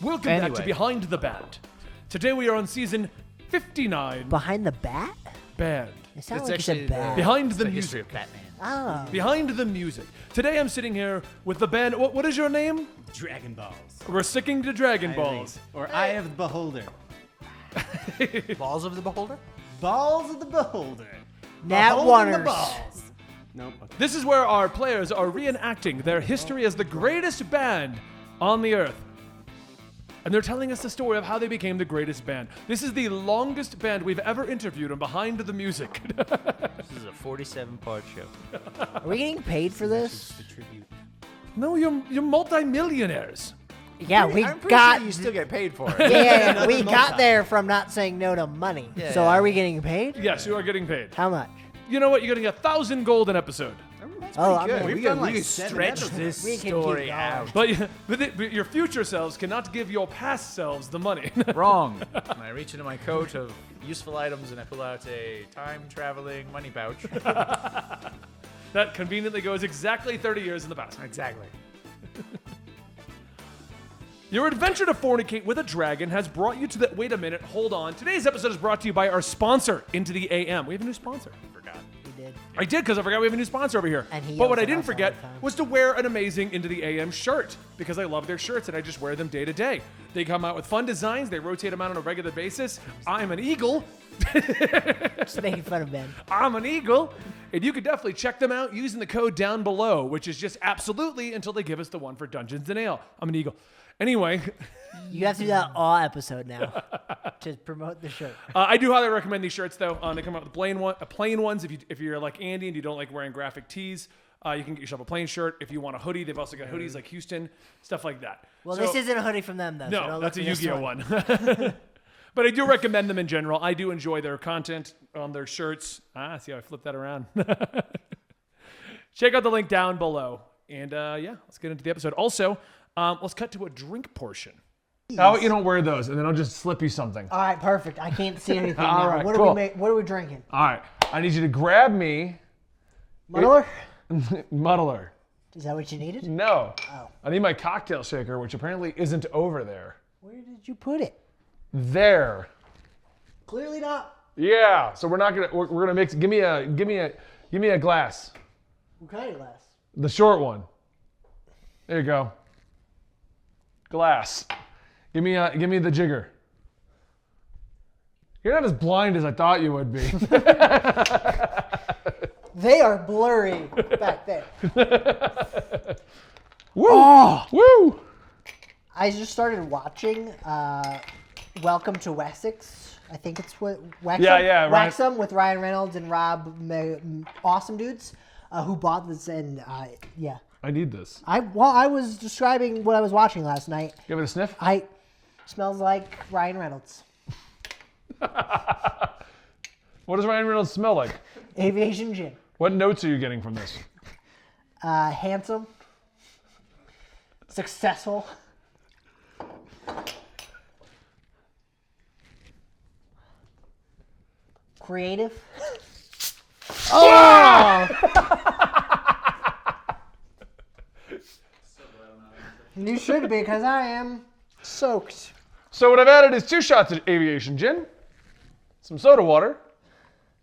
Welcome back to Behind the Band. Today we are on season 59. Behind the bat? Band. It sounds like you said band. Behind the music. Batman. Oh. Behind the music. Today I'm sitting here with the band. What is your name? Dragon Balls. We're sticking to Dragon Balls. Or Eye of the Beholder. Balls of the Beholder? Balls of the Beholder. Nat Beholding the Wanners. balls. Nope. Okay. This is where our players are reenacting their history as the greatest band on the earth. And they're telling us the story of how they became the greatest band. This is the longest band we've ever interviewed on Behind the Music. This is a 47-part show. Are we getting paid for this? The tribute. No, you're multimillionaires. Yeah, we I'm pretty got. sure you still get paid for it. Yeah, we got there from not saying no to money. Yeah. So are we getting paid? Yes, you are getting paid. How much? You know what? You're getting 1,000 gold an episode. Oh, I Good. mean, We done can like stretch 7 this We can keep story going. out. But your future selves cannot give your past selves the money. Wrong. And I reach into my coat of useful items and I pull out a time-traveling money pouch. That conveniently goes exactly 30 years in the past. Exactly. Your adventure to fornicate with a dragon has brought you to the... Wait a minute, hold on. Today's episode is brought to you by our sponsor, Into the AM. We have a new sponsor. Forgot. we did. I did, because I forgot we have a new sponsor over here. And he But what yells I at didn't us all forget the time. was to wear an amazing Into the AM shirt, because I love their shirts and I just wear them day to day. They come out with fun designs. They rotate them out on a regular basis. I'm an eagle. Just making fun of Ben. I'm an eagle. And you can definitely check them out using the code down below, which is just absolutely until they give us the one for Dungeons and Ale. I'm an eagle. Anyway, You have to do that all episode now to promote the shirt. I do highly recommend these shirts, though. They come out with plain ones. If you're like Andy and you don't like wearing graphic tees, you can get yourself a plain shirt. If you want a hoodie, they've also got hoodies like Houston, stuff like that. Well, So- this isn't a hoodie from them, though. so No, don't that's a look for this Yu-Gi-Oh one. But I do recommend them in general. I do enjoy their content on their shirts. See how I flipped that around. Check out the link down below. And yeah, let's get into the episode. Also, let's cut to a drink portion. How about you don't wear those, and then I'll just slip you something. All right, perfect. I can't see anything All now. right, what, cool. what are we drinking? All right, I need you to grab me Muddler? Muddler. Is that what you needed? No, Oh. I need my cocktail shaker, which apparently isn't over there. Where did you put it? There. Clearly not. Yeah. So we're gonna mix. Give me a glass. What kind of glass? The short one. There you go. Glass. Give me the jigger. You're not as blind as I thought you would be. They are blurry back there. Woo! Oh. Woo! I just started watching Welcome to Wessex. I think it's what Wexham. Yeah, Ryan- Wexham with Ryan Reynolds and awesome dudes who bought this and yeah. I need this. I was describing what I was watching last night. Give it a sniff. Smells like Ryan Reynolds. What does Ryan Reynolds smell like? Aviation gin. What notes are you getting from this? Handsome. Successful. Creative. Oh! You should be, because I am soaked. So what I've added is 2 shots of aviation gin, some soda water,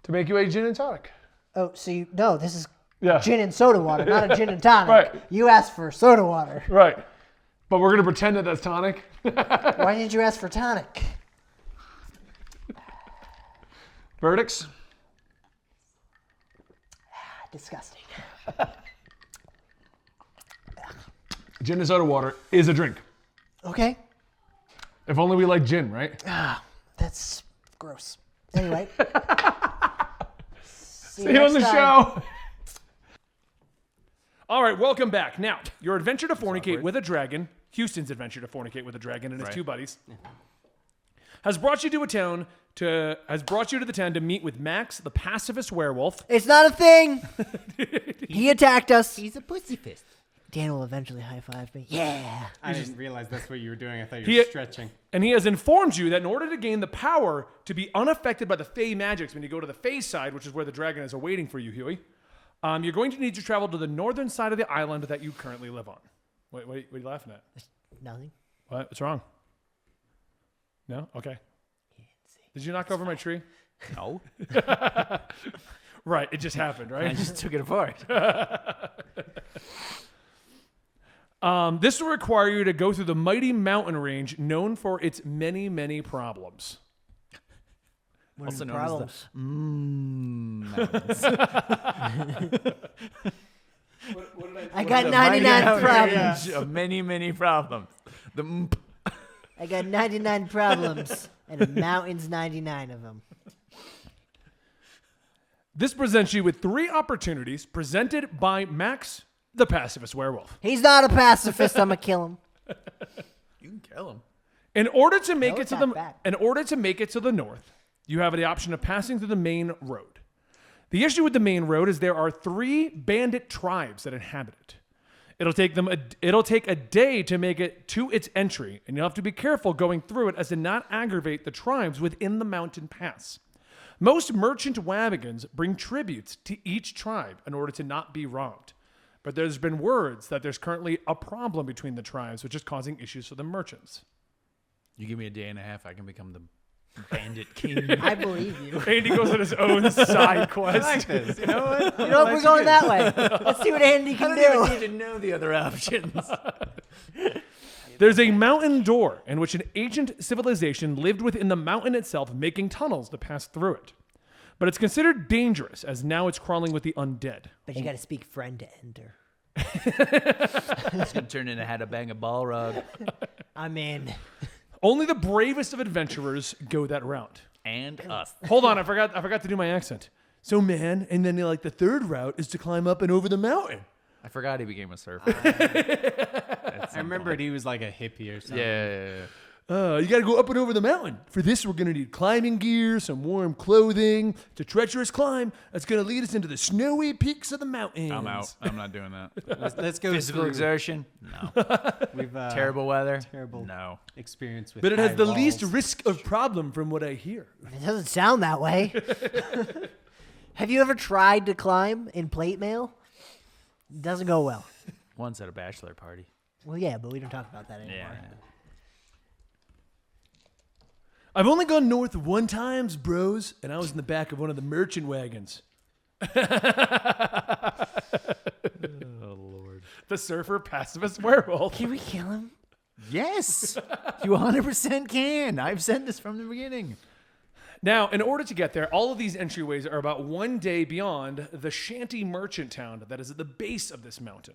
to make you a gin and tonic. Oh, so no, this is Yeah. gin and soda water, not a gin and tonic. Right. You asked for soda water. Right. But we're gonna pretend that that's tonic. Why did you ask for tonic? Verdicts? Disgusting. Gin and soda water is a drink. Okay. If only we like gin, right? That's gross. Anyway. See See you on the next time. show. All right, welcome back. Now, your adventure to fornicate with a dragon, Houston's adventure to fornicate with a dragon and his 2 buddies, has brought you to the town to meet with Max, the pacifist werewolf. It's not a thing. He attacked us. He's a pussy fist. Dan will eventually high-five me. Yeah. I didn't realize that's what you were doing. I thought you were stretching. And he has informed you that in order to gain the power to be unaffected by the Fey magics, when you go to the Fey side, which is where the dragon is awaiting for you, Huey, you're going to need to travel to the northern side of the island that you currently live on. What are you laughing at? Nothing. What's wrong? No? Okay. Did you knock over my tree? No. Right. It just happened, I right? just took it apart. This will require you to go through the mighty mountain range known for its many, many problems. Also known Problems. as the mountains. I got The 99 mighty problems. range of many, many problems. The I got 99 problems, and the mountain's 99 of them. This presents you with 3 opportunities presented by Max, the pacifist werewolf. He's not a pacifist. I'm gonna kill him. You can kill him. In order to make No, it to it's the not bad. in order to make it to the north, you have the option of passing through the main road. The issue with the main road is there are 3 bandit tribes that inhabit it. It'll take a day to make it to its entry, and you'll have to be careful going through it as to not aggravate the tribes within the mountain pass. Most merchant wagons bring tributes to each tribe in order to not be robbed. But there's been words that there's currently a problem between the tribes, which is causing issues for the merchants. You give me a day and a half, I can become the bandit king. I believe you. Andy goes on his own side quest. I like this. You know what? You know what? We're going that way. Let's see what Andy I can don't even do. need to know the other options. There's a mountain door in which an ancient civilization lived within the mountain itself, making tunnels to pass through it. But it's considered dangerous as now it's crawling with the undead. But you got to speak friend to enter. It's gonna turn into how to bang a ball rug. I'm in. Only the bravest of adventurers go that route. And us. Hold on, I forgot to do my accent. So man, and then like the third route is to climb up and over the mountain. I forgot he became a surfer. I remembered he was like a hippie or something. Yeah. You gotta go up and over the mountain. For this, we're gonna need climbing gear, some warm clothing. It's a treacherous climb that's gonna lead us into the snowy peaks of the mountains. I'm out. I'm not doing that. Let's go Physical through. exertion? No. We've Terrible weather? terrible No. experience with. But it has high the walls. least risk of problem from what I hear. It doesn't sound that way. Have you ever tried to climb in plate mail? It doesn't go well. Once at a bachelor party. Well, yeah, but we don't talk about that anymore. Yeah. I've only gone north 1 time, bros, and I was in the back of one of the merchant wagons. Oh, Lord. The surfer pacifist werewolf. Can we kill him? Yes. You 100% can. I've said this from the beginning. Now, in order to get there, all of these entryways are about 1 day beyond the shanty merchant town that is at the base of this mountain.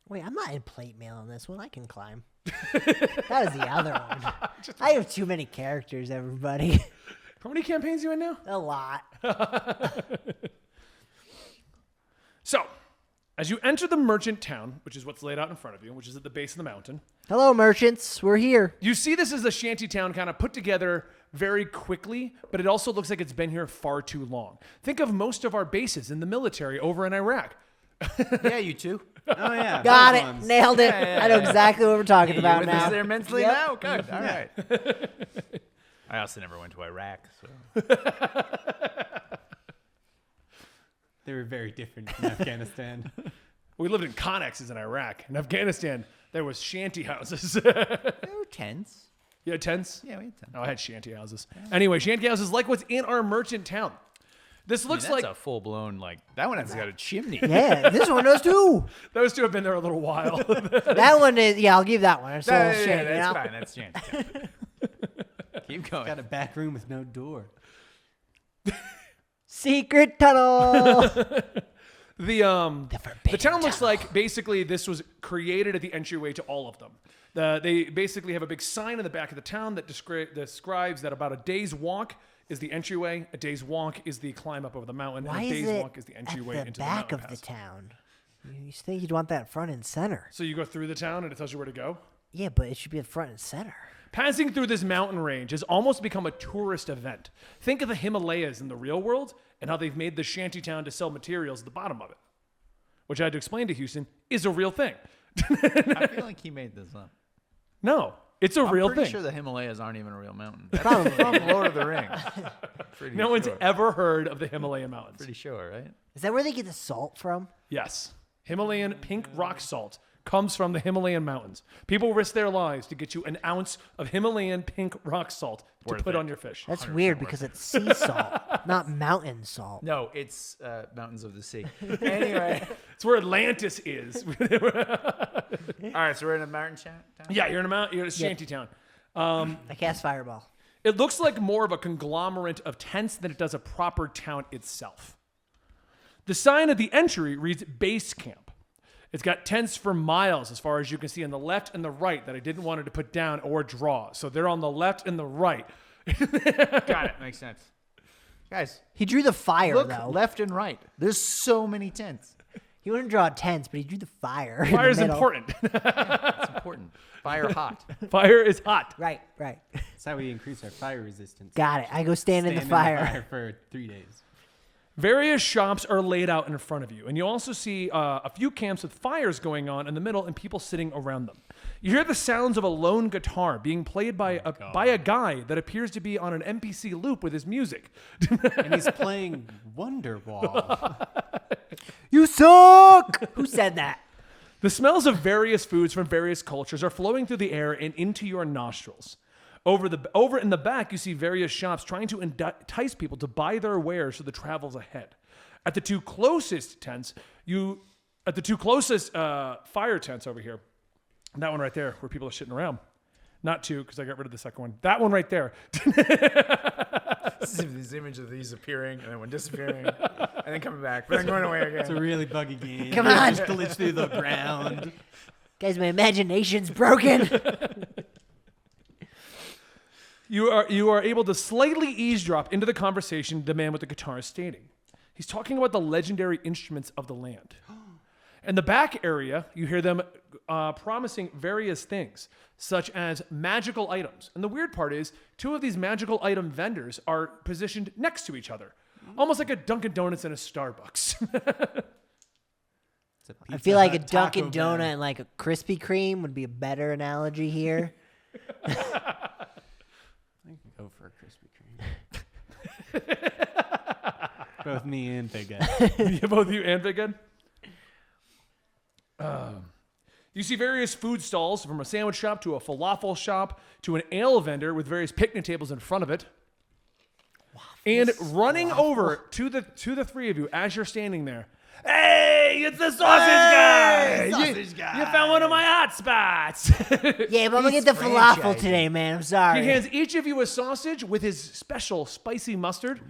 Wait, I'm not in plate mail on this one. I can climb. That is the other one. I have too many characters, everybody. How many campaigns are you in now? A lot. So, as you enter the merchant town, which is what's laid out in front of you, which is at the base of the mountain, Hello, merchants. We're here. you see this as a shanty town kind of put together very quickly, but it also looks like it's been here far too long. Think of most of our bases in the military over in Iraq. Yeah, you too. Oh yeah. Got those it. ones. Nailed it. I know exactly what we're talking You're about with now. us there mentally Yep. now? Good. All right. I also never went to Iraq, so. They were very different in Afghanistan. We lived in connexes in Iraq. In Afghanistan, there was shanty houses. There were tents. You had tents? Yeah, we had tents. Oh, I had shanty houses. Anyway, shanty houses like what's in our merchant town. This looks That's like a full blown, like, that one has got a chimney. Yeah, this one does too. those two have been there a little while. That one is, yeah, I'll give that one. It's a Yeah, little yeah, shady, that's you know? fine. That's chance. Keep going. Got a back room with no door. Secret tunnel. The town looks like basically this was created at the entryway to all of them. They basically have a big sign in the back of the town that describes that about a day's walk is the entryway, a day's walk is the climb up over the mountain, Why and a is day's it walk is the entryway at the into back the of mountain the pass. town? You think you'd want that front and center? So you go through the town and it tells you where to go? Yeah, but it should be at front and center. Passing through this mountain range has almost become a tourist event. Think of the Himalayas in the real world and how they've made the shanty town to sell materials at the bottom of it, which I had to explain to Houston is a real thing. I feel like he made this up. No, it's a real I'm pretty thing. sure the Himalayas aren't even a real mountain. Probably. From Lord of the Rings. Pretty No one's sure. ever heard of the Himalaya Mountains. Pretty sure, right? Is that where they get the salt from? Yes. Himalayan pink rock salt comes from the Himalayan mountains. People risk their lives to get you an ounce of Himalayan pink rock salt to put on your fish. That's weird because it's sea salt, not mountain salt. No, it's mountains of the sea. Anyway. It's where Atlantis is. All right, so we're in a mountain town? Yeah, you're in a shanty town. I cast fireball. It looks like more of a conglomerate of tents than it does a proper town itself. The sign at the entry reads base camp. It's got tents for miles as far as you can see on the left and the right that I didn't want it to put down or draw. So they're on the left and the right. Got it. Makes sense. Guys, He drew the fire, look though. left and right. There's so many tents. He wouldn't draw tents, but he drew the fire. Fire is in the middle. important. It's important. Fire hot. Fire is hot. Right. That's how we increase our fire resistance. Got it. I go stand in the fire. For 3 days. Various shops are laid out in front of you, and you also see a few camps with fires going on in the middle and people sitting around them. You hear the sounds of a lone guitar being played by a guy that appears to be on an NPC loop with his music. And he's playing Wonderwall. You suck! Who said that? The smells of various foods from various cultures are flowing through the air and into your nostrils. Over in the back, you see various shops trying to entice people to buy their wares for the travels ahead. At the two closest fire tents over here, that one right there, where people are sitting around. Not two, because I got rid of the second one. That one right there. This image of these appearing and then one disappearing and then coming back, but then going away again. It's a really buggy game. Come on. Just glitch through the ground. Guys, my imagination's broken. You are able to slightly eavesdrop into the conversation the man with the guitar is stating. He's talking about the legendary instruments of the land. In the back area, you hear them promising various things, such as magical items. And the weird part is, two of these magical item vendors are positioned next to each other, almost like a Dunkin' Donuts and a Starbucks. I feel like a Dunkin' Donut and like a Krispy Kreme would be a better analogy here. Go for a Krispy Kreme. Both me and Big Ed. Both you and Big Ed? You see various food stalls, from a sandwich shop to a falafel shop to an ale vendor with various picnic tables in front of it. And running over to the three of you as you're standing there. Hey, it's the sausage guy! Sausage guy! You found one of my hot spots! Yeah, but I'm gonna get the falafel today, man. I'm sorry. He hands each of you a sausage with his special spicy mustard,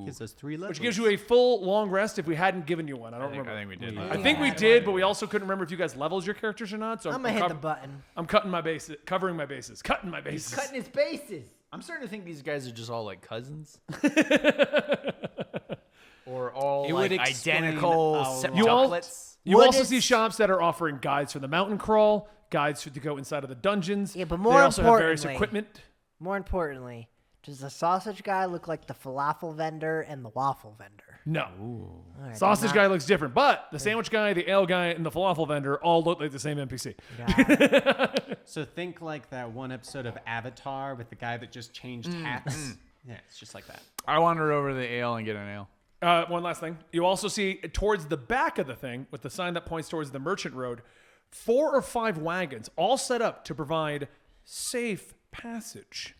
Gives us 3 levels. which gives you a full long rest if we hadn't given you one. I don't remember. I think we did. I think we did, but we also couldn't remember if you guys levels your characters or not. So I'm gonna hit the button. I'm cutting my bases, covering my bases, cutting my bases. Cutting his bases. I'm starting to think these guys are just all like cousins. Or all It like would explain identical our septuplets. You What also is- see shops that are offering guides for the mountain crawl, guides to go inside of the dungeons. Yeah, but They more also have various importantly- equipment. More importantly, does the sausage guy look like the falafel vendor and the waffle vendor? No. All right, Sausage then guy looks different, but the sandwich guy, the ale guy, and the falafel vendor all look like the same NPC. Got it. So think like that one episode of Avatar with the guy that just changed hats. Yeah, it's just like that. I wander over to the ale and get an ale. One last thing. You also see towards the back of the thing, with the sign that points towards the merchant road, 4 or 5 wagons all set up to provide safe passage.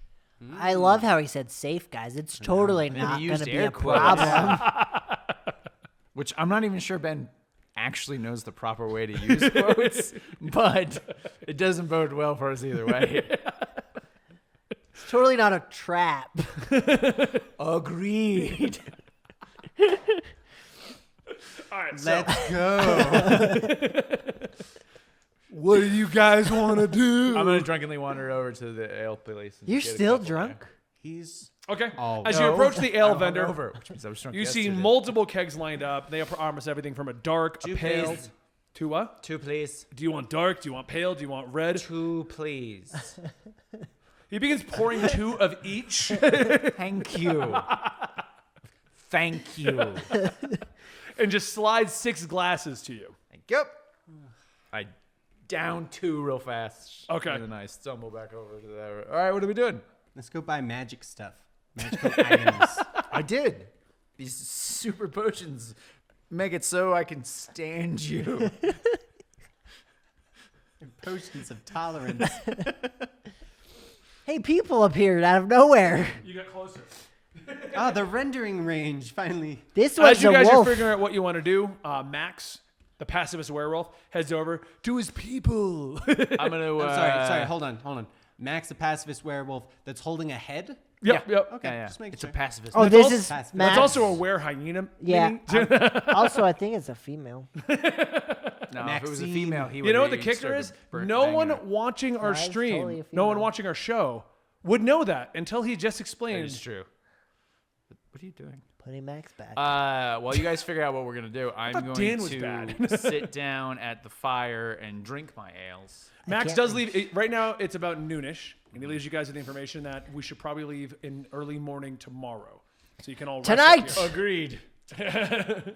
I love how he said safe, guys. It's totally not he going used to be air a quotes. problem. Which I'm not even sure Ben actually knows the proper way to use quotes, but it doesn't bode well for us either way. It's totally not a trap. Agreed. All right, so Let's go. what do you guys want to do? I'm going to drunkenly wander over to the ale place. And You're get a still couple drunk? there. He's Okay. Oh, As you No, approach the ale I'm vendor, hungover, which means I was drunk you see yesterday. multiple kegs lined up. They promise everything from a dark, a Two, pale. please. To what? 2, please. Do you want dark? Do you want pale? Do you want red? 2, please. He begins pouring 2 of each. Thank you. Thank you. And just slides 6 glasses to you. Thank you. I down 2 real fast. Okay. And then I stumble back over to that. All right, what are we doing? Let's go buy magic stuff. Magical items. I did. These super potions make it so I can stand you. Potions of tolerance. Hey, people appeared out of nowhere. You got closer. Ah, the rendering range finally. This was As you a guys wolf. are figuring out what you want to do, Max, the pacifist werewolf, heads over to his people. I'm gonna. I'm sorry. Hold on. Max, the pacifist werewolf that's holding a head. Yep. Okay, Yeah. just making It's sure. a pacifist. Oh, That's this also- is That's Max. That's also a were hyena. Yeah. meaning. Also, I think it's a female. No, if it was a Maxine. female, he would. You know what the be kicker started is? burning No one her. watching our it's stream, totally a no one female. watching our show would know that until he just That explained. is true. What are you doing? Putting Max back. While you guys figure out what we're gonna do, I'm thought going Dan was to bad. sit down at the fire and drink my ales. Max can't does leave. Right now, it's about noonish, and he leaves you guys with the information that we should probably leave in early morning tomorrow. So you can all rest up Tonight! here. Agreed.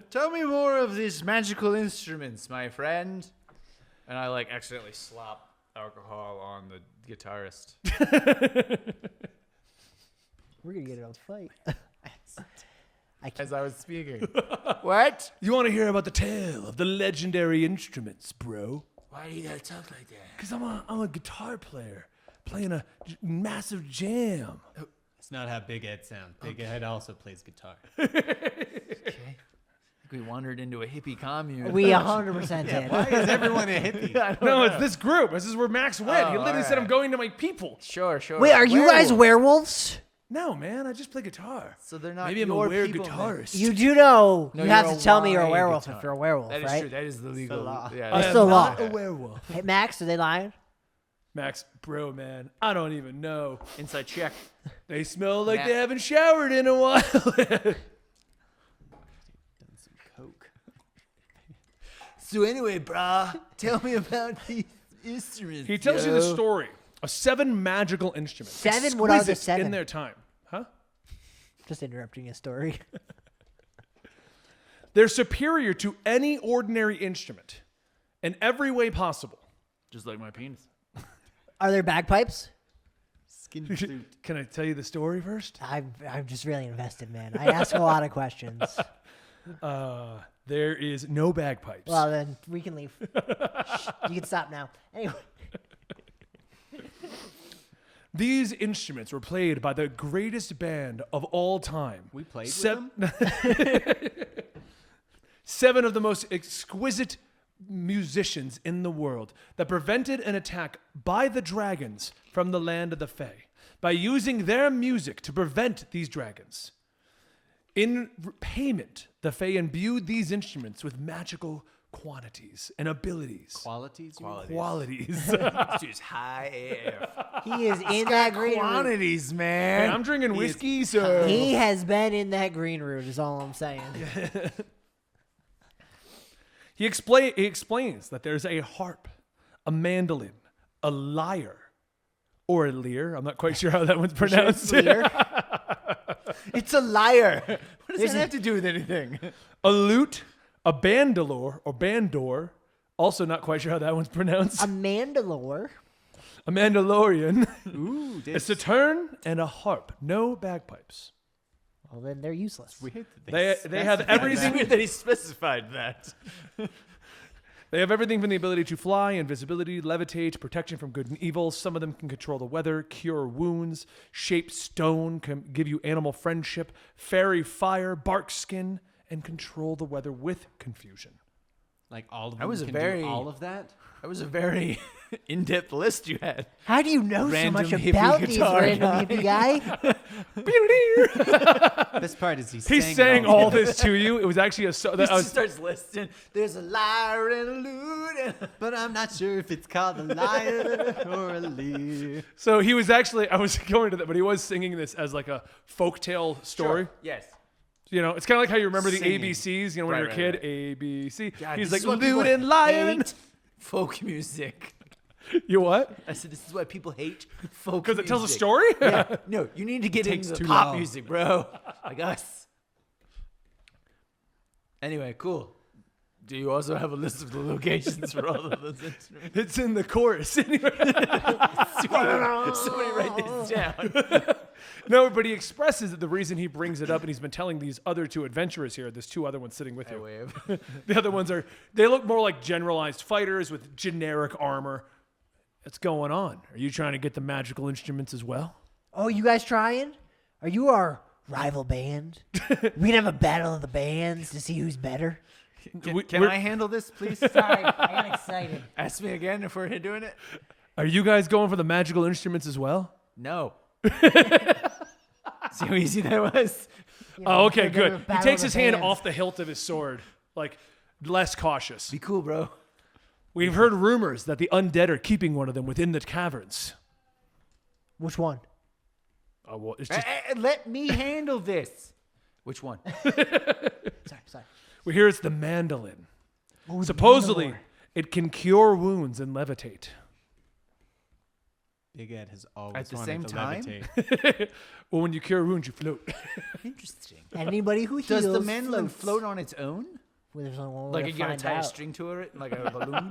Tell me more of these magical instruments, my friend. And I accidentally slop alcohol on the guitarist. We're gonna get in a fight. As I was speaking. What? You want to hear about the tale of the legendary instruments, bro? Why do you gotta talk like that? Because I'm a guitar player playing a massive jam. It's not how Big Ed sounds. Big Ed also plays guitar. Okay. We wandered into a hippie commune. We 100% did. Why is everyone a hippie? No, it's this group. This is where Max went. He Oh, literally said, alright. "I'm going to my people." Sure. Wait, are you guys werewolves? No, man, I just play guitar. So they're not Maybe I'm a your weird people, then. guitarist. You do know. No, you have you're to a tell me you're a wild werewolf guitar. if you're a werewolf, That is right? true. That is the legal. law. Yeah, I That's am the law. not a werewolf. Hey, Max, are they lying? Max, bro, man, I don't even know. Inside check. They smell like Matt. they haven't showered in a while. Coke. So anyway, brah, tell me about these instruments. He tells you the story of 7 magical instruments. 7? What are the exquisite 7? in their time? Huh? Just interrupting a story. They're superior to any ordinary instrument in every way possible. Just like my penis. Are there bagpipes? Skin flute. Can I tell you the story first? I'm just really invested, man. I ask a lot of questions. There is no bagpipes. Well, then we can leave. Shh, you can stop now. Anyway, These instruments were played by the greatest band of all time. We played with Sev- them? 7 of the most exquisite musicians in the world that prevented an attack by the dragons from the land of the Fae by using their music to prevent these dragons. In payment, the Fae imbued these instruments with magical quantities and abilities. Qualities? Qualities. Just high AF. he is in that green room. Quantities, Hey, man. I'm drinking whiskey, so He has been in that green room, is all I'm saying. he explains that there's a harp, a mandolin, a lyre, or a lyre. I'm not quite sure how that one's pronounced. It's a liar. What does There's that a- have to do with anything? A lute, a bandolore or bandor. Also not quite sure how that one's pronounced. A Mandalore. A Mandalorian, Ooh, a this saturn, and a harp. No bagpipes. Well, then they're useless. weird that They have specified everything. It's weird that he specified that. They have everything from the ability to fly, invisibility, levitate, protection from good and evil. Some of them can control the weather, cure wounds, shape stone, can give you animal friendship, fairy fire, bark skin, and control the weather with confusion. Like all of them That was a can very- do all of that? That was a very in-depth list you had. How do you know so Random much hippie about these guitar random hippie guy? Best part is he's He's saying all this to you. It was actually a so He that I just was, starts listing. There's a liar and a lute. And But I'm not sure if it's called a liar or a leer. so he was actually I was going to that, but he was singing this as like a folktale story. Yes. You know, it's kind of like how you remember the Singing. ABCs. You know, when Right, you're a right, kid, ABC. God, He's this like is what people lute and lion. hate folk music. You what? I said this is why people hate folk Because it tells a music. story. Yeah. No, you need to get Takes into too pop long. music, bro. Like us. Anyway, cool. Do you also have a list of the locations for all of those instruments? It's in the chorus. Anyway. Somebody write this down. No, but he expresses that the reason he brings it up, and he's been telling these other 2 adventurers here, there's 2 other ones sitting with you. Wave. The other ones they look more like generalized fighters with generic armor. What's going on? Are you trying to get the magical instruments as well? Oh, you guys trying? Are you our rival band? We can have a battle of the bands to see who's better. Can I handle this, please? Sorry, I got excited. Ask me again if we're doing it. Are you guys going for the magical instruments as well? No. See how easy that was? Oh, okay, we're gonna good. He battle takes the his hand bands. off the hilt of his sword, like less cautious. Be cool, bro. We've heard rumors that the undead are keeping one of them within the caverns. Which one? Oh, well, it's just, Let me handle this. Which one? Sorry. we hear it's the mandolin. Ooh, Supposedly, Mandalore. it can cure wounds and levitate. Big Ed has always At the wanted same to time? levitate. Well, when you cure wounds, you float. Interesting. Anybody who heals Does the mandolin floats. float on its own? Well, there's only one way Like to you gotta find tie a out. string to it, like a balloon?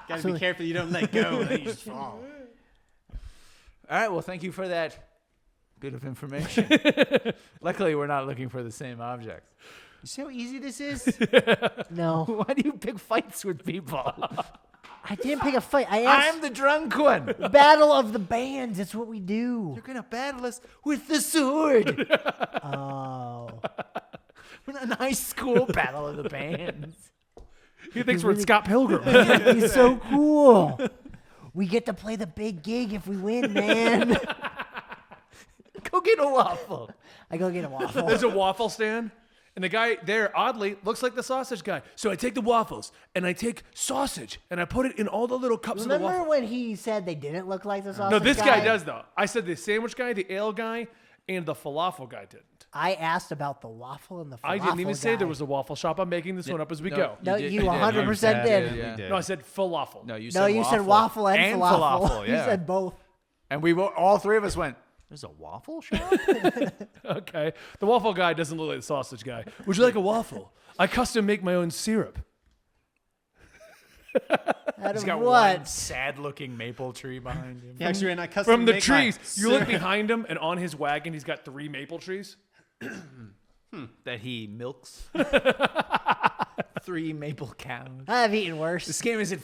Gotta be careful you don't let go and then you just fall. All right, well, thank you for that bit of information. Luckily, we're not looking for the same objects. You see how easy this is? No, Why do you pick fights with people? I didn't pick a fight. I asked I'm the drunk one. battle of the bands. That's what we do. You're gonna battle us with the sword. Oh, We're not a high school battle of the bands. He thinks we're at Scott Pilgrim. he's so cool. We get to play the big gig if we win, man. Go get a waffle. I go get a waffle. There's a waffle stand, and the guy there, oddly, looks like the sausage guy. So I take the waffles, and I take sausage, and I put it in all the little cups of the Remember waffle. when he said they didn't look like the sausage No, this guy does, though. I said the sandwich guy, the ale guy, and the falafel guy didn't. I asked about the waffle and the falafel I didn't even say guy. there was a waffle shop. I'm making this one up as we go. No, did- you did. 100% did. Yeah. No, I said falafel. No, you No, you said waffle and falafel. Yeah. You said both. And we all three of us went, there's a waffle shop? Okay. The waffle guy doesn't look like the sausage guy. Would you like a waffle? I custom make my own syrup. Out He's of got one what? sad-looking maple tree behind him. He actually ran. I custom From the make my trees. You look syrup. behind him, and on his wagon, he's got 3 maple trees. That he milks. 3 maple cows. I've eaten worse. This game isn't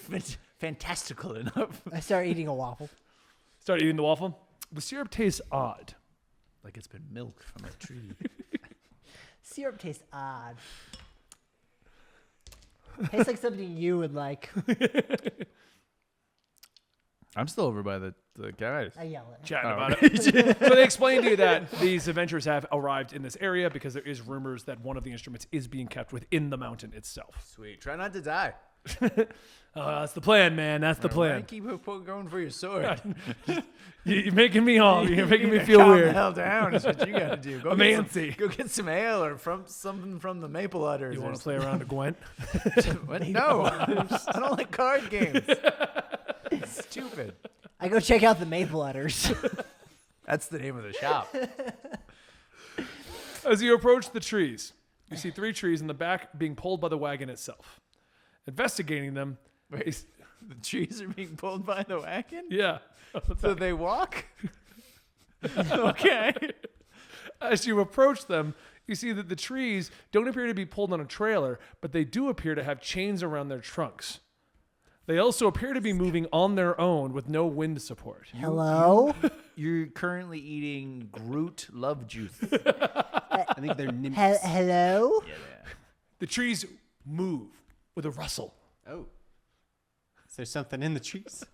fantastical enough. I start eating a waffle. Start eating the waffle. The syrup tastes odd. Like it's been milked from a tree. Syrup tastes odd. Tastes like something you would like. I'm still over by the guys. I yell at him. Chatting about it. So they explained to you that these adventurers have arrived in this area because there is rumors that one of the instruments is being kept within the mountain itself. Sweet. Try not to die. That's the plan, man. That's the Why plan. keep going for your sword? You're making me all. You're making me need to feel calm weird. the hell down is what you got to do. Go I'm get antsy. Go get some ale or something from the maple udders. You or want to play around a Gwent? What? No, I don't like card games. It's stupid. I go check out the maple udders. That's the name of the shop. As you approach the trees, you see 3 trees in the back being pulled by the wagon itself. Investigating them, Wait, the trees are being pulled by the wagon? yeah. So they walk? Okay. As you approach them, you see that the trees don't appear to be pulled on a trailer, but they do appear to have chains around their trunks. They also appear to be moving on their own with no wind support. Hello? You're currently eating Groot love juice. I think they're nymphs. Hello? The trees move with a rustle. Oh. Is there something in the trees?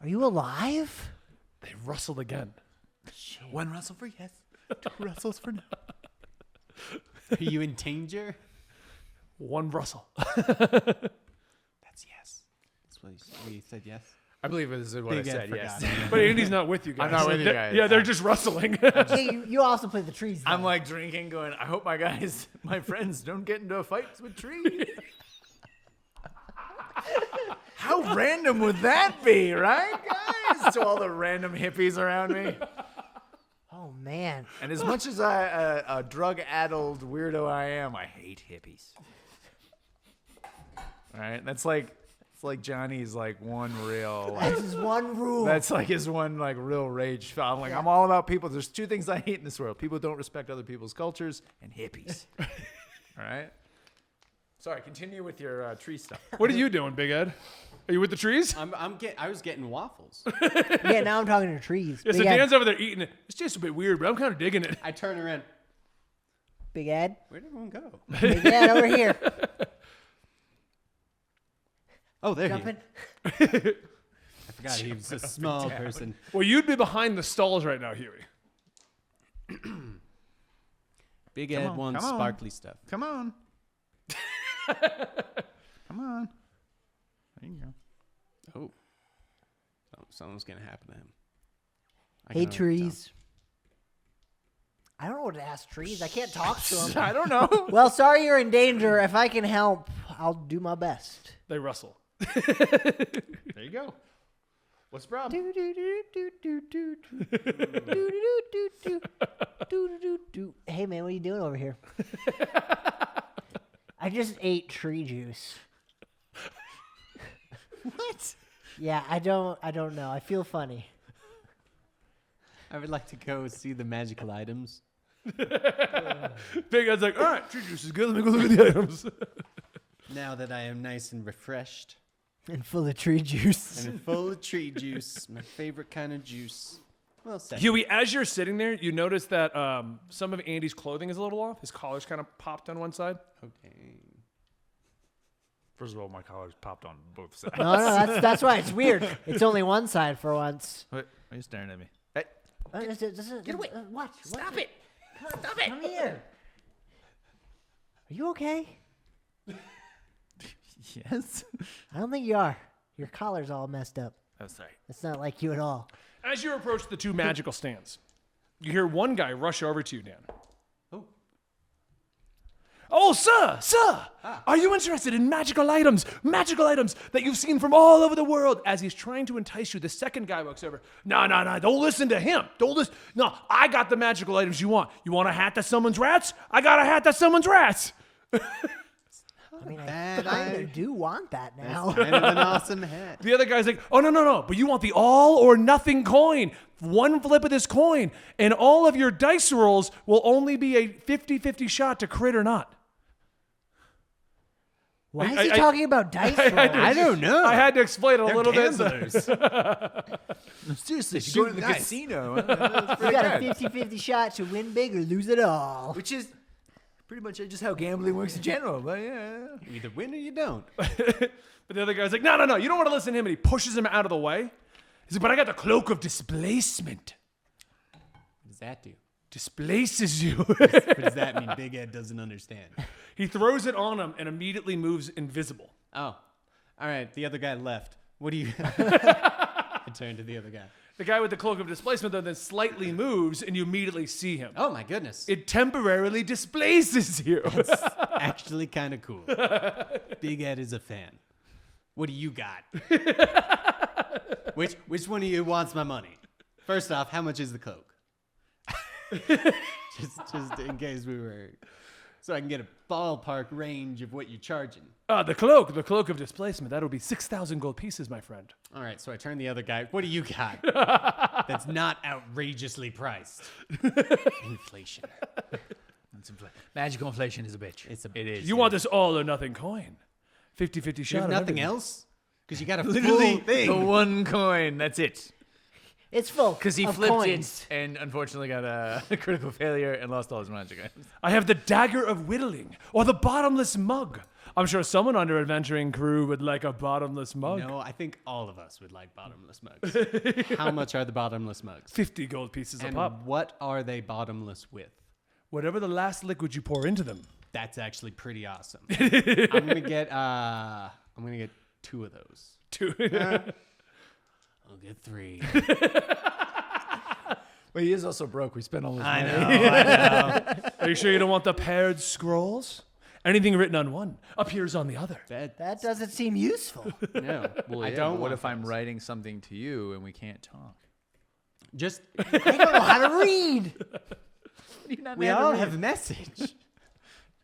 Are you alive? They rustle again. One rustle for yes, 2 rustles for no. Are you in danger? One rustle. That's yes. That's what you said yes. I believe this is what Big I Ed said, forgot. yes. But Andy's not with you guys. I'm not with you They're- guys. Yeah, they're just rustling. Yeah, you also play the trees. Though. I'm like drinking, going, I hope my friends don't get into fights with trees. How random would that be, right, guys? To all the random hippies around me. Oh man. And as much as a drug-addled weirdo I am, I hate hippies. All right, it's like Johnny's like one real. That's just one rule. That's like his one like real rage. I'm like, I'm all about people. There's 2 things I hate in this world: people who don't respect other people's cultures and hippies. All right. Sorry, continue with your tree stuff. What are you doing, Big Ed? Are you with the trees? I was getting waffles. Yeah, now I'm talking to trees. Yeah, so Big Ed, Dan's over there eating it. It's just a bit weird, but I'm kind of digging it. I turn around. Big Ed, Where'd everyone go? Big Ed, over here. Oh, there he Jumping. is. I forgot he was a small person. Well, you'd be behind the stalls right now, Huey. Big Ed on, wants come on. sparkly stuff. Come on. Come on. There you go. Oh. Something's going to happen to him. I Hey, can already tell. trees. I don't know what to ask trees. I can't talk to them. I don't know. Well, sorry you're in danger. If I can help, I'll do my best. They rustle. There you go. What's the problem? Hey man, what are you doing over here? I just ate tree juice. What? Yeah, I don't know. I feel funny. I would like to go see the magical items. Big Ed's like, all right, tree juice is good. Let me go look at the items. Now that I am nice and refreshed And full of tree juice. and full of tree juice, my favorite kind of juice. Well said. Huey, as you're sitting there, you notice that some of Andy's clothing is a little off. His collar's kind of popped on one side. Okay. First of all, my collar's popped on both sides. No, that's why it's weird. It's only one side for once. What? Are you staring at me? Hey. Get away! Watch! Stop it! Stop it! Come here. Are you okay? Yes. I don't think you are. Your collar's all messed up. Oh, sorry. It's not like you at all. As you approach the two magical stands, you hear one guy rush over to you, Dan. Oh. Oh, sir, are you interested in magical items that you've seen from all over the world? As he's trying to entice you, the second guy walks over. No, don't listen to him. Don't listen. No, I got the magical items you want. You want a hat that summons rats? I got a hat that summons rats. I mean, I Bad kind eye. of do want that now. Kind of an awesome hat. The other guy's like, oh, no, but you want the all or nothing coin. One flip of this coin, and all of your dice rolls will only be a 50-50 shot to crit or not. Why is he talking about dice rolls? I don't know. I had to explain it a They're little gamblers. No, seriously, if you go to the nice. casino, that's You pretty got a good. 50-50 shot to win big or lose it all. Which is pretty much just how gambling works in general. But yeah. You either win or you don't. But the other guy's like, no, you don't want to listen to him. And he pushes him out of the way. He's like, but I got the cloak of displacement. What does that do? Displaces you. What does that mean? Big Ed doesn't understand. He throws it on him and immediately moves invisible. Oh. All right. The other guy left. What do you... I turned to the other guy. The guy with the cloak of displacement, though, then slightly moves and you immediately see him. Oh, my goodness. It temporarily displaces you. Actually kind of cool. Big Ed is a fan. What do you got? Which one of you wants my money? First off, how much is the cloak? just in case we were... So I can get a ballpark range of what you're charging. The cloak of displacement, that'll be 6,000 gold pieces, my friend. All right, so I turn the other guy. What do you got? That's not outrageously priced. Inflation. Magical inflation is a bitch. It is. You want this all or nothing coin. 50-50 shot. You have of nothing everything. else? Because you got a Literally full thing. the one coin. That's it. It's full Because he of flipped coins. it and unfortunately got a critical failure and lost all his magic items. I have the dagger of whittling or the bottomless mug. I'm sure someone on our adventuring crew would like a bottomless mug. No, I think all of us would like bottomless mugs. How much are the bottomless mugs? 50 gold pieces a And pop. what are they bottomless with? Whatever the last liquid you pour into them. That's actually pretty awesome. I'm gonna get 2 of those. I'll get 3. Well, he is also broke. We spent all his money. I know. Are you sure you don't want the paired scrolls? Anything written on one appears on the other. That doesn't seem useful. No. Well, I yeah, don't but what want if I'm those. writing something to you and we can't talk? Just I don't know how to read. we all have a message.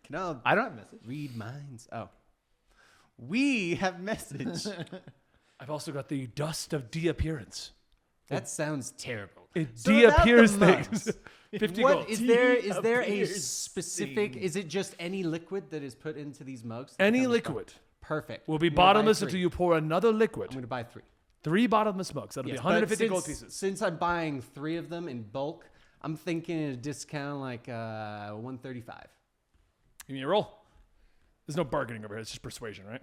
Can all I don't have a message. read minds? Oh. We have message. I've also got the dust of de-appearance. That sounds terrible. It So about the de-appears mugs. things. 50 What gold. is there? Is there a De-appears specific? Is it just any liquid that is put into these mugs? that Any comes from- liquid Perfect. will be I'm gonna buy bottomless 3. until you pour another liquid. I'm going to buy 3. 3 bottomless mugs. That'll be Yes, 150 but gold pieces. Since I'm buying 3 of them in bulk, I'm thinking a discount like 135. Give me a roll. There's no bargaining over here. It's just persuasion, right?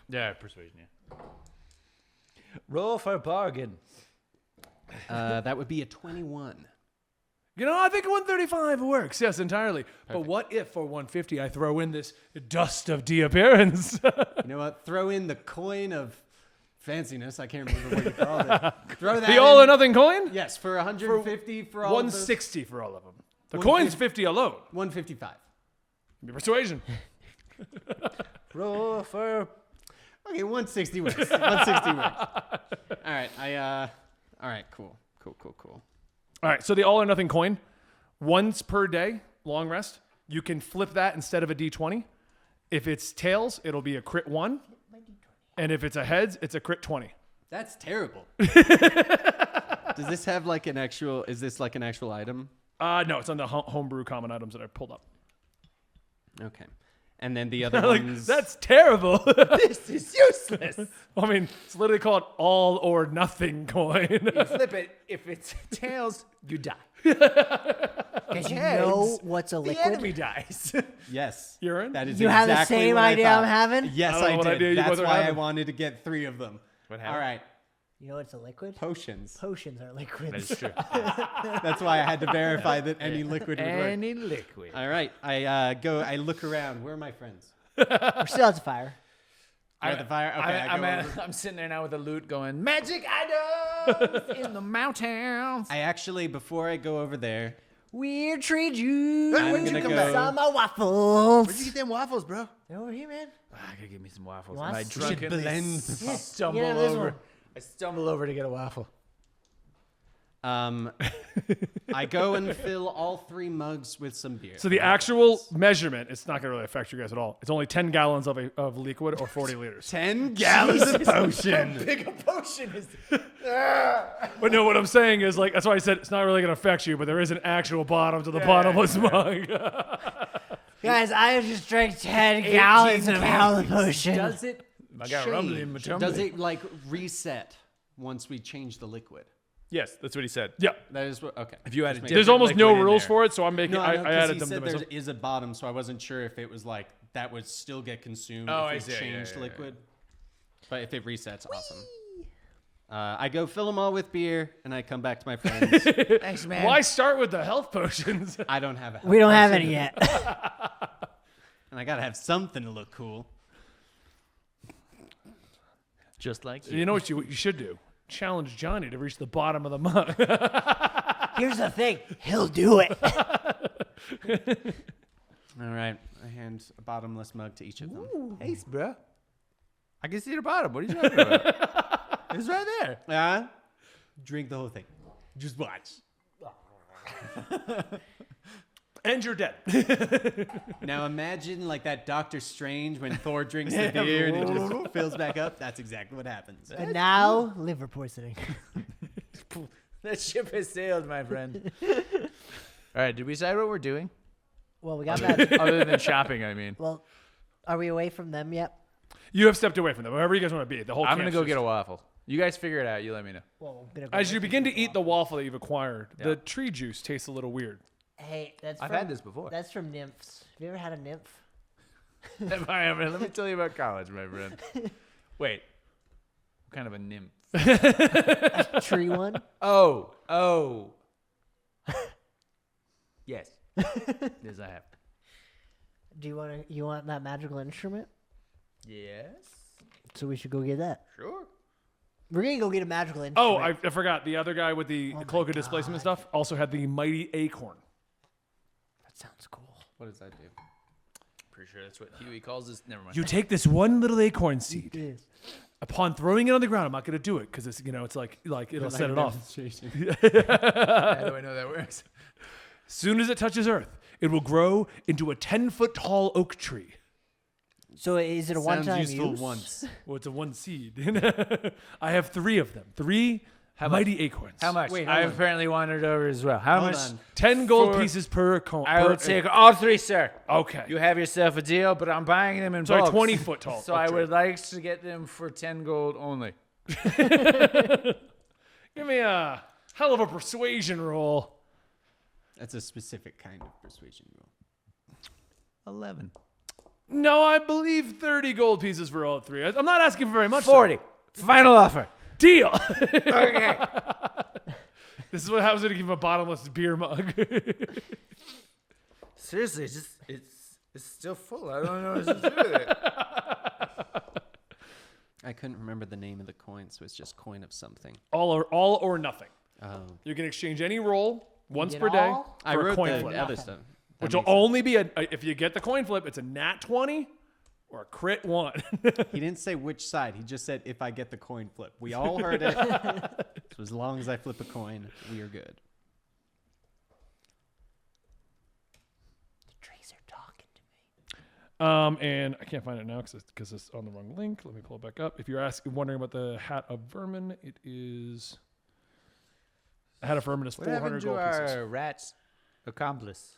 Yeah, persuasion. Yeah. Roll for bargain. That would be a 21. You know, I think 135 works. Yes, entirely. But what if for 150 I throw in this dust of de-appearance? You know what? Throw in the coin of fanciness. I can't remember what you called it. Throw that The all or in. nothing coin? Yes, for 150 for all of those. 160 for all of them. The 150. coin's 50 alone. 155. Give me persuasion. Roll for. Okay, 160 works. 160 works. All right, all right, cool. All right, so the all or nothing coin, once per day, long rest, you can flip that instead of a d20. If it's tails, it'll be a crit 1. And if it's a heads, it's a crit 20. That's terrible. Does this have like an actual? Is this like an actual item? No, it's on the homebrew common items that I pulled up. Okay, and then the other Like, ones. that's terrible. This is useless. I mean, it's literally called all or nothing coin. You flip it. If it's tails, you die. Because you know what's a The liquid. enemy dies. Yes, Urine? that is. You have the exactly same what I idea I'm thought. having? Yes, I don't know I what did. idea you That's both are why I having. wanted to get 3 of them. What All happened? right, You know what's a liquid? potions. Potions are liquids. That's true. That's why I had to verify that any liquid would work. Any liquid. All right, I look around. Where are my friends? We're still at the fire. You're at the fire. Okay, I go over. I'm sitting there now with a loot going, magic items in the mountains. I actually, before I go over there, Weird tree juice. I'm Where'd you gonna come go- from? Summer waffles. Where'd you get them waffles, bro? They're over here, man. I gotta give me some waffles. You want And I some? we should drunkenly blend. stumble Yeah, this over. one. I stumble over to get a waffle. I go and fill all 3 mugs with some beer. So the actual measurement, it's not going to really affect you guys at all. It's only 10 gallons of liquid or 40 liters. 10 gallons of potion. Big a potion is. But no, what I'm saying is, like, that's why I said it's not really going to affect you, but there is an actual bottom to the bottomless mug. Guys, I have just drank 10 gallons of hell potion. Does it I got rumbly in my change? tummy. Does it like reset once we change the liquid? Yes, that's what he said. Yeah. That is what. Okay. If you had a Just There's make- almost no liquid in rules there. for it, so I'm making. No, I 'cause added he them to said myself. there is a bottom, so I wasn't sure if it was like that would still get consumed Oh, if I we see. Yeah, changed yeah, yeah. liquid. But if it resets, awesome. I go fill them all with beer, and I come back to my friends. Thanks, man. Why start with the health potions? I don't have a. We don't have any yet. And I gotta have something to look cool. Just like You know what you should do? Challenge Johnny to reach the bottom of the mug. Here's the thing. He'll do it. All right, I hand a bottomless mug to each of them. Hey, bro. I can see the bottom. What are you talking about? It's right there. Yeah. Drink the whole thing. Just watch. And you're dead. Now imagine like that Doctor Strange when Thor drinks the beer and it just fills back up. That's exactly what happens. And now, liver poisoning. That ship has sailed, my friend. All right, did we decide what we're doing? Well, we got that. Other than shopping, I mean. Well, are we away from them yet? You have stepped away from them. Wherever you guys want to be. The whole. I'm going to camp's go just- get a waffle. You guys figure it out. You let me know. Well, I'm gonna go As you with begin to eat the waffle that you've acquired, Yeah. the tree juice tastes a little weird. Hey, that's I've from, had this before. That's from nymphs. Have you ever had a nymph? Have I ever? Let me tell you about college, my friend. Wait. What kind of a nymph? Tree one? Oh. Yes. Yes, I have. Do you want that magical instrument? Yes. So we should go get that. Sure. We're gonna go get a magical instrument. Oh, I forgot. The other guy with the my cloak of displacement stuff also had the mighty acorn. That sounds cool. What does that do? Pretty sure that's what Huey calls this. Never mind. You take this one little acorn seed. Yes. Upon throwing it on the ground, I'm not going to do it because it's it's like it'll set it off. How do I know that works? Soon as it touches earth, it will grow into a 10-foot tall oak tree. So is it a Sounds one-time useful use? once. Well, it's a one seed. I have 3 of them. 3 Mighty acorns. How much? Wait, hold I've on. apparently wandered over as well. How Hold much? on. 10 gold For- pieces per coin. I will take all 3, sir. Okay. You have yourself a deal, but I'm buying them in Sorry, bulk. 20 foot tall. So I would like to get them for 10 gold only. Give me a hell of a persuasion roll. That's a specific kind of persuasion rule. 11. No, I believe 30 gold pieces for all 3. I'm not asking for very much. 40. Final offer. Deal. Okay. This is what happens when you give him a bottomless beer mug. Seriously, it's still full. I don't know what to do with it. I couldn't remember the name of the coin, so it's just coin of something. all or nothing. Oh. You can exchange any roll once get per day all? I for a wrote coin the flip. other stuff. That Which will makes sense. only be if you get the coin flip, it's a nat 20 or a crit 1. He didn't say which side. He just said if I get the coin flip. We all heard it. So as long as I flip a coin, we are good. The trees are talking to me. And I can't find it now because it's on the wrong link. Let me pull it back up. If you're wondering about the hat of vermin, it is a hat of vermin is What 400 happened to gold our pieces. rat accomplice?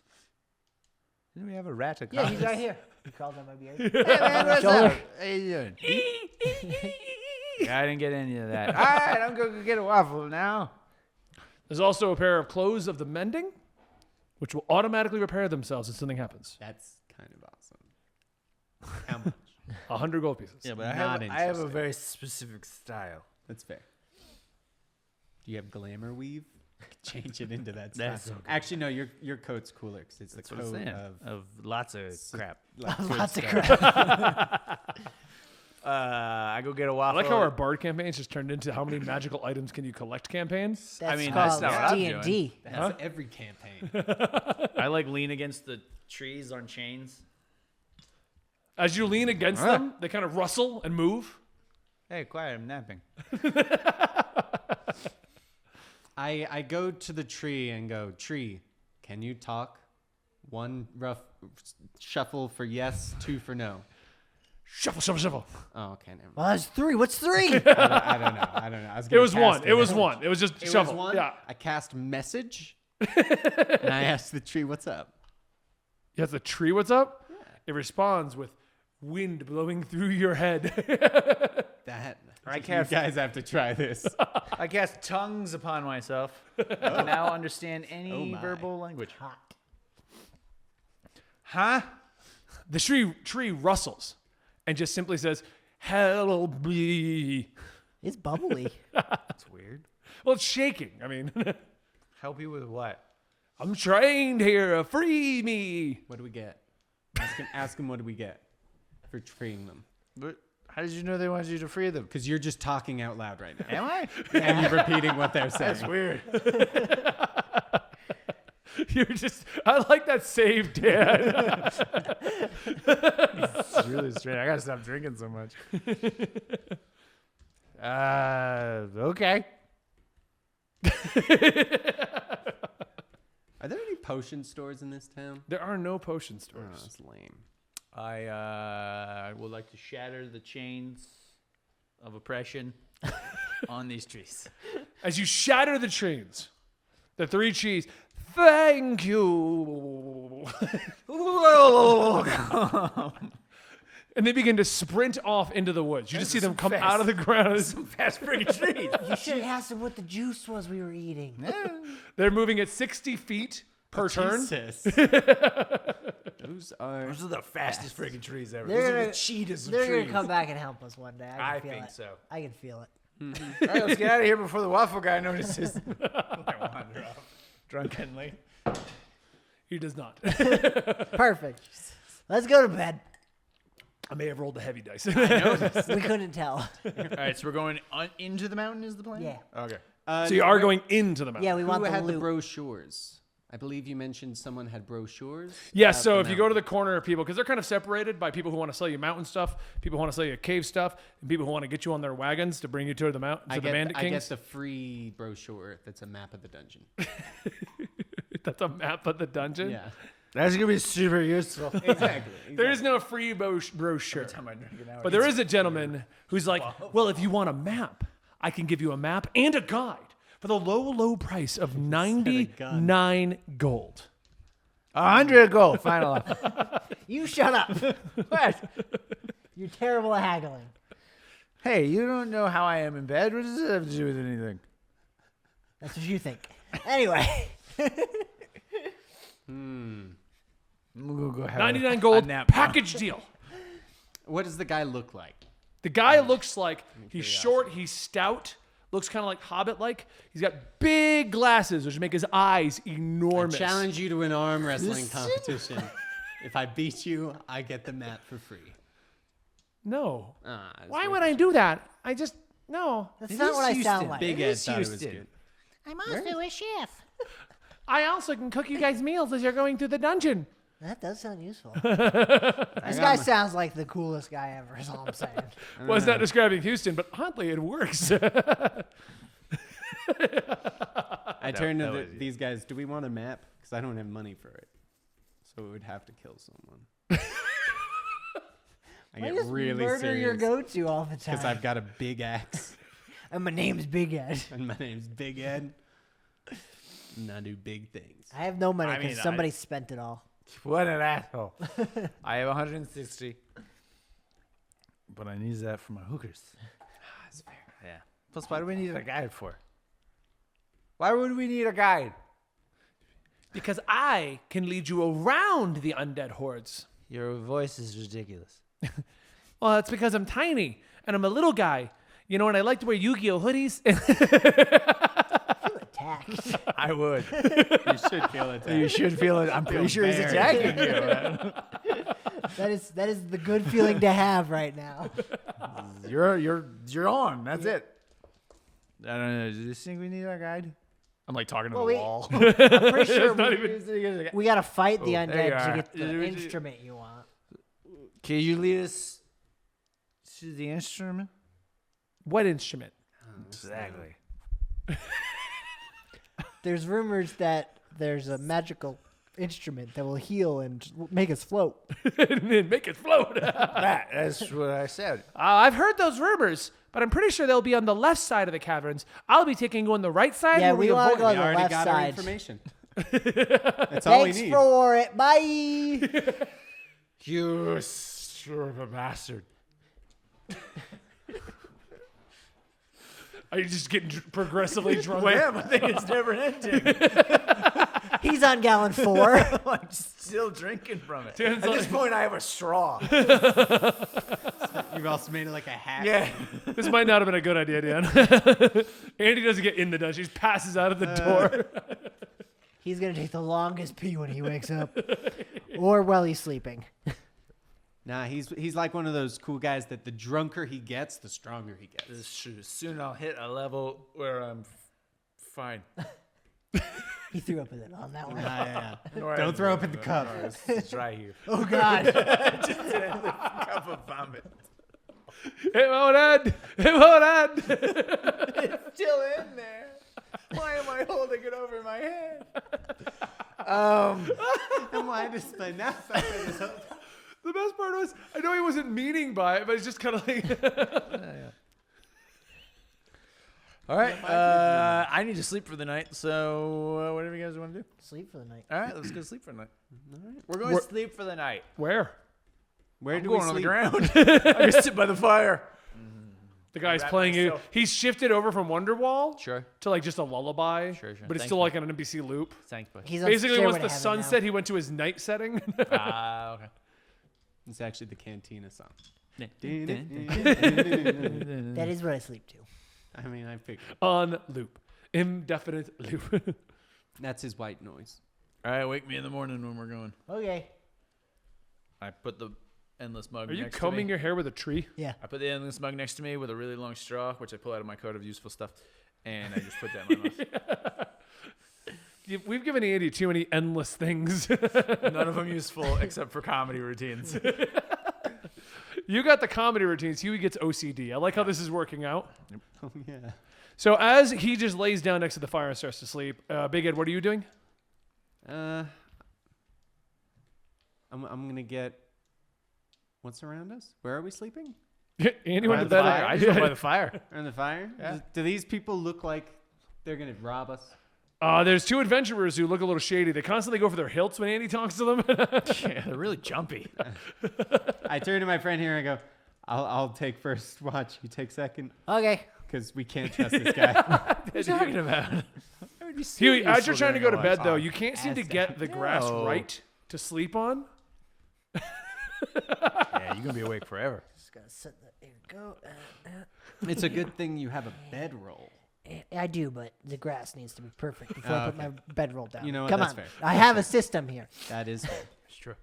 Didn't we have a rat Yeah, accomplice? he's right here. He crawled on my beard. Hey, man, what's Shoulder. up? How you doing? Yeah, I didn't get any of that. All right, I'm going to get a waffle now. There's also a pair of clothes of the mending, which will automatically repair themselves if something happens. That's kind of awesome. How much? 100 gold pieces. Yeah, but Not I have a interesting. very specific style. That's fair. Do you have glamour weave? Change it into that That's style. so cool. Actually, no, your coat's cooler because it's That's the what I'm coat saying. of Lots of crap. like, good Lots of stuff. crap. I go get a I waffle. like how our bard campaigns just turned into how many magical items can you collect campaigns. That's mean, called that's not what I'm D&D. That's every campaign. I like lean against the trees on chains. As you lean against them, they kind of rustle and move. Hey, quiet! I'm napping. I go to the tree and go, tree, can you talk? 1 rough shuffle for yes, 2 for no. Shuffle, shuffle, shuffle. Oh, okay, never mind. Well, that's 3. What's 3? I don't know. I was It gonna was cast one. a It was message. one. It was just It shuffle. was one. Yeah. I cast message, and I asked the tree, "What's up?" Yes, the tree, what's up? It responds with wind blowing through your head. That I you cast- guys have to try this. I cast tongues upon myself. I now understand any Oh my. verbal language. Hot. Huh? The tree rustles and just simply says, "Help me." It's bubbly. That's weird. Well, it's shaking. I mean, Help you with what? I'm trained here. Free me. What do we get? Ask him what do we get for freeing them? But how did you know they wanted you to free them? Because you're just talking out loud right now, Am I? and you're repeating what they're saying. That's weird. You're just, I like that save, Dad. It's really strange. I gotta stop drinking so much. Okay. Are there any potion stores in this town? There are no potion Oh, stores. that's lame. I would like to shatter the chains of oppression on these trees. As you shatter the chains, the 3 trees, thank you. And they begin to sprint off into the woods. You just see them come out of the ground. Fast freaking trees. You should have asked him what the juice was we were eating. They're moving at 60 feet per turn. Jesus. Those are. Those are the fastest freaking trees ever. They're Those are gonna- the cheetahs of They're trees. going to come back and help us one day. I I can feel think it. so. I can feel it. All right, let's get out of here before the waffle guy notices. I wander off drunkenly. He does not. Perfect. Let's go to bed. I may have rolled the heavy dice. We couldn't tell. All right, so we're going into the mountain is the plan? Yeah. Okay. So you are going into the mountain. Yeah, we Who want the had the loot. brochures? I believe you mentioned someone had brochures. Yeah, about so the if you go to mountain. the corner of people, because they're kind of separated by people who want to sell you mountain stuff, people who want to sell you cave stuff, and people who want to get you on their wagons to bring you to the mountain, to the Bandit I get Kings. the free brochure that's a map of the dungeon. That's a map of the dungeon. Yeah, That's going to be super useful. exactly. There is no free brochure. Time I drink an hour. But there is a gentleman who's like, well, if you want a map, I can give you a map and a guide For the low price of 99 gold. 100 gold. Final offer. You shut up. What? You're terrible at haggling. Hey, you don't know how I am in bed. What does it have to do with anything? That's what you think. Anyway. We'll go have 99 a gold nap now. package deal. What does the guy look like? The guy looks like he's short, he's stout, looks kind of like Hobbit-like. He's got big glasses, which make his eyes enormous. I challenge you to an arm wrestling competition. If I beat you, I get the map for free. No. That's Why weird. would I do that? No. That's not what I sound like. Big It Ed is thought it was Houston. good. I'm also a chef. I also can cook you guys meals as you're going through the dungeon. That does sound useful. This guy sounds like the coolest guy ever, is all I'm saying. Was not describing Houston, but oddly it works. I turned to these guys. Do we want a map? Because I don't have money for it. So we would have to kill someone. I Why get just really murder your serious go-to all the time? because I've got a big axe And my name's Big Ed. and my name's Big Ed. And I do big things. I have no money I because mean, somebody spent it all. What an asshole. I have 160. But I need that for my hookers. That's fair. Yeah. Plus, why do we need a guide for? Why would we need a guide? Because I can lead you around the undead hordes. Your voice is ridiculous. Well, that's because I'm tiny and I'm a little guy. You know, and I like to wear Yu-Gi-Oh hoodies. Attacked. I would. You should feel it. You should feel it. I'm pretty sure he's very attacking you. Man. That is the good feeling to have right now. You're on. That's it. I don't know. Do you think we need a guide? I'm like talking to Well, the we- wall. I'm pretty sure Can we got to fight the there you undead to are. get the instrument you want. you lead us to the instrument? What instrument? Exactly. There's rumors that there's a magical instrument that will heal and make us float. And then make it float. That's what I said. I've heard those rumors, but I'm pretty sure they'll be on the left side of the caverns. I'll be taking you on the right side. Yeah, where we wanna avoid go it. the We already left got our side. information. That's all we Thanks need. for it. Bye. You sort of a bastard. Are you just getting progressively drunk? I think it's never ending. He's on gallon 4. I'm still drinking from it. Dan's At like- this point, I have a straw. You've also made it like a hat. Yeah. This might not have been a good idea, Dan. Andy doesn't get in the dungeon. He just passes out of the door. He's going to take the longest pee when he wakes up. Or while he's sleeping. Nah, he's like one of those cool guys that the drunker he gets, the stronger he gets. This is true. Soon I'll hit a level where I'm fine. He threw up with it on that one. Yeah. Don't throw up in the cup. It's right here. Oh, God. Cup of vomit. It won't end. It won't end. Still in there. Why am I holding it over my head? And why does my mouth open is open? The best part was, I know he wasn't meaning by it, but it's just kind of like... All right. I need to sleep for the night, so whatever you guys want to do. Sleep for the night. All right, let's go sleep for the night. All right. We're going to sleep for the night. Where? Where I'm do going we on the sleep? ground. I'm going to sit by the fire. The guy's wrap playing you. myself. He's shifted over from Wonderwall Sure. to like just a lullaby. Sure. But it's Thank still you. like on an NBC loop. Thanks, buddy. He's on Basically, Stairway once to the Heaven sun now. set, he went to his night setting. Okay. It's actually the Cantina song. That is what I sleep to. I mean, I figured. On loop. Indefinite loop. That's his white noise. All right, wake me in the morning when we're going. Okay. I put the endless mug Are you next to combing me. your hair with a tree? Yeah. I put the endless mug next to me with a really long straw, which I pull out of my coat of useful stuff, and I just put that in my mouth. We've given Andy too many endless things. None of them useful except for comedy routines. You got the comedy routines. Huey gets OCD. I like how this is working out. Oh, yeah. So as he just lays down next to the fire and starts to sleep, Big Ed, what are you doing? I'm going to get... What's around us? Where are we sleeping? Andy went to the bed. fire. I just went by the fire. Around the fire? Yeah. Do these people look like They're gonna rob us. There's two adventurers who look a little shady. They constantly go for their hilts when Andy talks to them. Yeah, they're really jumpy. I turn to my friend here and I go, I'll take first watch. You take second. Okay. Because we can't trust this guy. What are you talking about? As you're trying to go to bed, though, you can't seem to get the grass No. right to sleep on. Yeah, you're gonna be awake forever. Just gotta set that. There you go. It's a good thing you have a bedroll. I do, but the grass needs to be perfect before I put my bedroll down. You know what? Come That's on. fair. I have a system here. That is fair. It's true.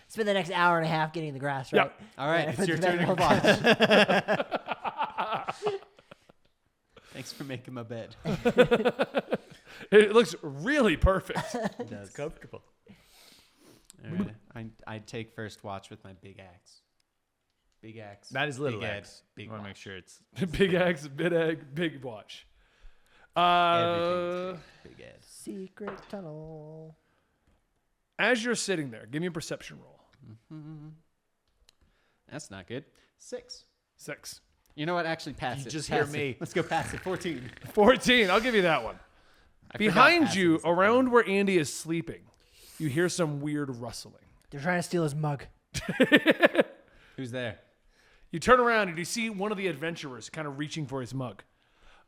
Spend the next hour and a half getting the grass Yeah. right. All right, Yeah, it's put your the turn to bedroll watch. Thanks for making my bed. It looks really perfect. It does. Comfortable. All right. I take first watch with my big axe. Big axe. That is little big eggs. Big I want to watch. make sure it's. Big eggs, big egg, big watch. Everything's big ass. Secret tunnel. As you're sitting there, give me a perception roll. That's not good. 6. 6. You know what? Actually, pass You it. just Pass hear it. me. Let's go pass it. 14. 14. I'll give you that one. I forgot Behind passing you, is a thing. around where Andy is sleeping, you hear some weird rustling. They're trying to steal his mug. Who's there? You turn around and you see one of the adventurers kind of reaching for his mug.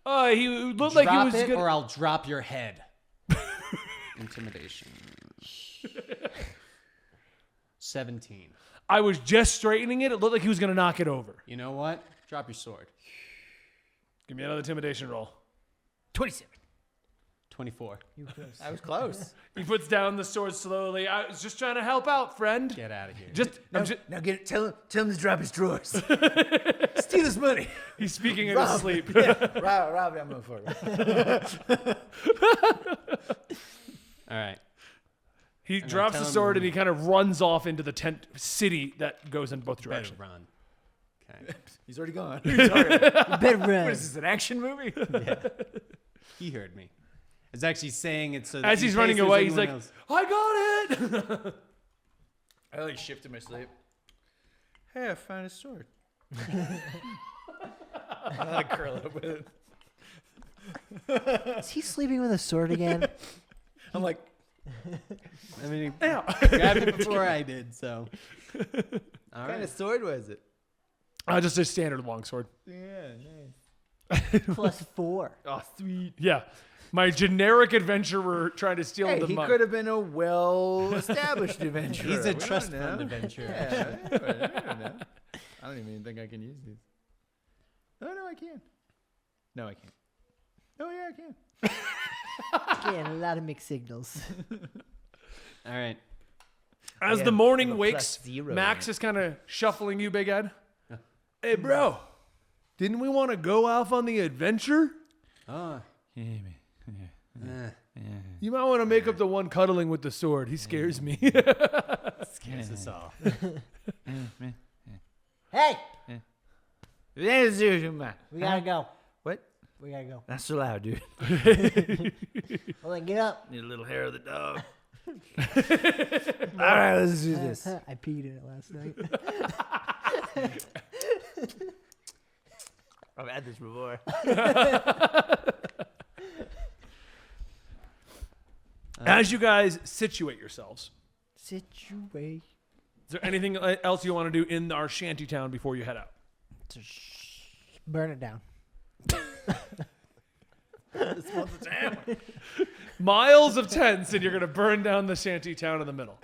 He looked like he Drop was it, good. or I'll drop your head. Intimidation. 17. I was just straightening it. It looked like he was going to knock it over. You know what? Drop your sword. Give me another intimidation roll. 27. 24. I was close. He puts down the sword slowly. I was just trying to help out, friend. Get out of here. Now get it. Tell him to drop his drawers. Steal his money. He's speaking in his sleep. Rob, I'm going for it. All right. He I drops the tell him- sword and he kind of runs off into the tent city that goes in both Better directions. run. Okay. He's already gone. You better run. What is this, an action movie? He heard me. It's actually saying it so that As in he's case running there's away, he's anyone like, else. I got it! I like shifted my sleep. Hey, I found a sword. I like curl up with it. Is he sleeping with a sword again? I'm like, I mean, he Ow. grabbed it before I did, so. All what kind right. of sword was it? Just a standard longsword. Yeah, nice. +4. Oh, sweet. Yeah. My generic adventurer trying to steal Hey, the he mug. could have been a well-established adventurer. He's a We don't trust know. fund adventurer. Yeah, I don't know. I don't even think I can use these. Oh, no, I can. No, I can't. Oh, yeah, I can. Again, a lot of mixed signals. All right. As Yeah, the morning have a wakes, +0 Max in it. is kind of shuffling you, Big Ed. Hey, bro. Didn't we want to go off on the adventure? Oh. You might want to make up the one cuddling with the sword. He scares me. Scares us all. Hey, we What? gotta go. We gotta go. Not so loud, dude. Well, then get up. Need a little hair of the dog. All right, let's do this. I peed in it last night. I've had this before. As you guys situate yourselves, Situate. is there anything else you want to do in our shanty town before you head out? Burn it down. Miles of tents, and you're going to burn down the shanty town in the middle.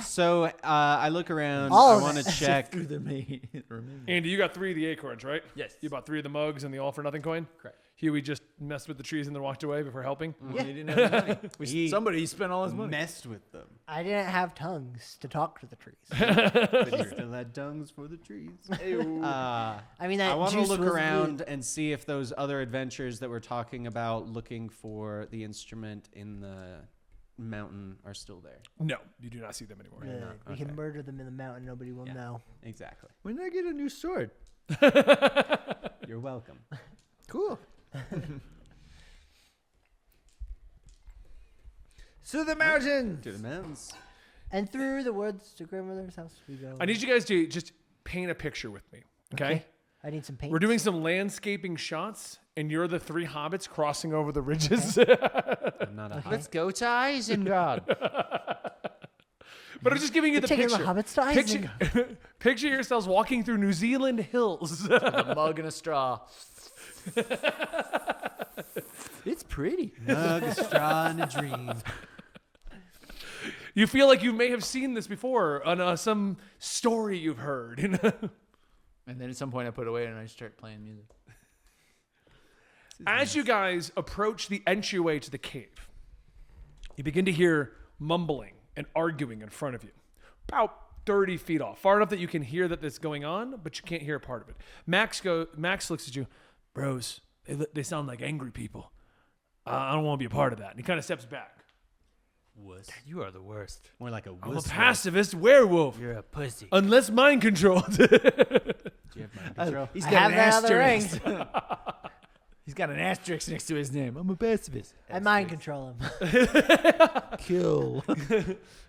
So I look around. All I of want it. to check. Through the meat. Andy, you got 3 of the acorns, right? Yes. You bought 3 of the mugs and the all-for-nothing coin? Correct. Huey just messed with the trees and then walked away before helping? Yeah. He didn't have the money. He Somebody spent all his money. Messed with them. I didn't have tongues to talk to the trees. But he still had tongues for the trees. I mean, that I want to juice look was around and see if those other adventures that we're talking about looking for the instrument in the mountain are still there. No, you do not see them anymore. Good. We Okay. can murder them in the mountain. Nobody will Yeah. know. Exactly. When did I get a new sword? You're welcome. Cool. To the mountain. To the mountains. And through the woods to grandmother's house we go. I need you guys to just paint a picture with me, okay? I need some paint. We're doing some landscaping shots, and you're the three hobbits crossing over the ridges. I'm not a hobbit. Let's go to Isengard. But I'm just giving you the taking picture. the hobbits to Isengard. Picture yourselves walking through New Zealand hills. A mug and a straw. It's pretty. Mug, a straw, and a dream. You feel like you may have seen this before on some story you've heard. You know? And then at some point I put it away and I start playing music. As you guys approach the entryway to the cave, you begin to hear mumbling and arguing in front of you, about 30 feet off, far enough that you can hear that that's going on, but you can't hear a part of it. Max looks at you, bros. They sound like angry people. I don't want to be a part of that. And he kind of steps back. Wuss. You are the worst. More like a I'm a wuss. pacifist werewolf, You're a pussy. unless mind controlled. Do you have mind control? He's I got have an that other asterisk. ring. He's got an asterisk next to his name. I'm a pacifist. I mind control him. Kill.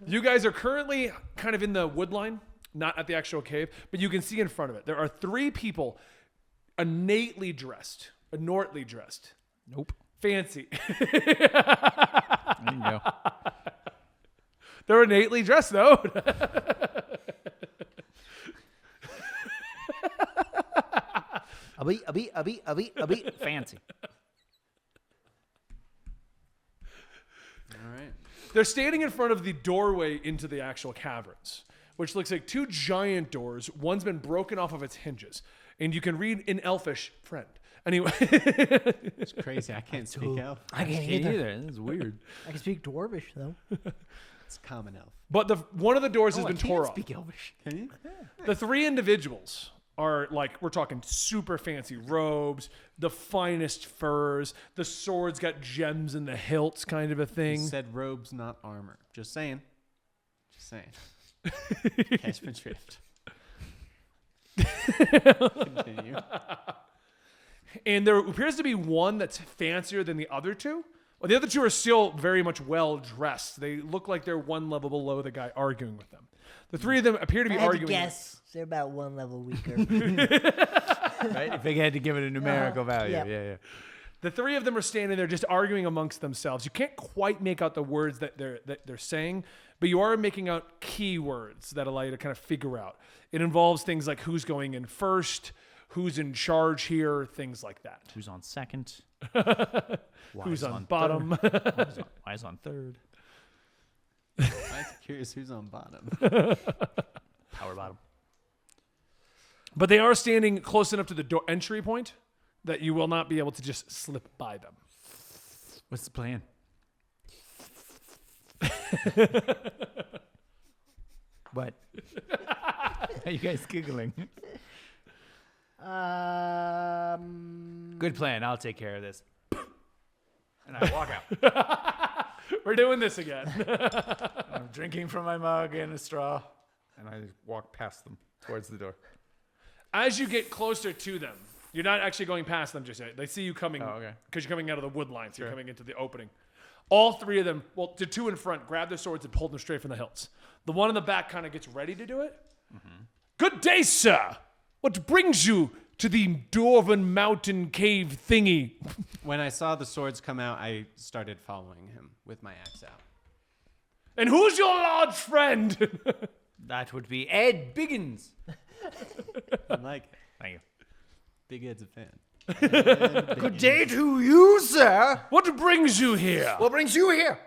You guys are currently kind of in the wood line, not at the actual cave, but you can see in front of it. There are three people innately dressed. Nope. Fancy. There you go. They're innately dressed, though. A beat. Fancy. All right. They're standing in front of the doorway into the actual caverns, which looks like two giant doors. One's been broken off of its hinges. And you can read in Elfish, friend. Anyway. It's crazy. I can't speak elf. I can't either. This is weird. I can speak Dwarvish though. It's common elf. But one of the doors has I been can't tore off. speak Elvish. Can you? The three individuals are like, we're talking super fancy robes, the finest furs, the swords got gems in the hilts kind of a You thing. said robes, not armor. Just saying. Catch my drift. Continue. And there appears to be one that's fancier than the other two. Well, the other two are still very much well dressed. They look like they're one level below the guy arguing with them. The three of them appear to be I had to arguing. guess. They're about one level weaker. Right? If they had to give it a numerical value. Yep. Yeah. The three of them are standing there just arguing amongst themselves. You can't quite make out the words that they're saying, but you are making out keywords that allow you to kind of figure out. It involves things like who's going in first, who's in charge here, things like that. Who's on second? Who's on bottom? Why is on third? I'm curious who's on bottom. Power bottom. But they are standing close enough to the door entry point that you will not be able to just slip by them. What's the plan? What? Are you guys giggling? Good plan. I'll take care of this. And I walk out. We're doing this again. I'm drinking from my mug and a straw. And I walk past them towards the door. As you get closer to them, you're not actually going past them just yet. They see you coming Oh, okay. because you're coming out of the wood line, so you're coming into the opening. All three of them, well, the two in front, grab their swords and pull them straight from the hilts. The one in the back kind of gets ready to do it. Mm-hmm. Good day, sir. What brings you to the Dwarven Mountain Cave thingy? When I saw the swords come out, I started following him with my axe out. And who's your large friend? That would be Ed Biggins. I like it. Thank you. Big Ed's a fan. Good day to you, sir. What brings you here? What brings you here?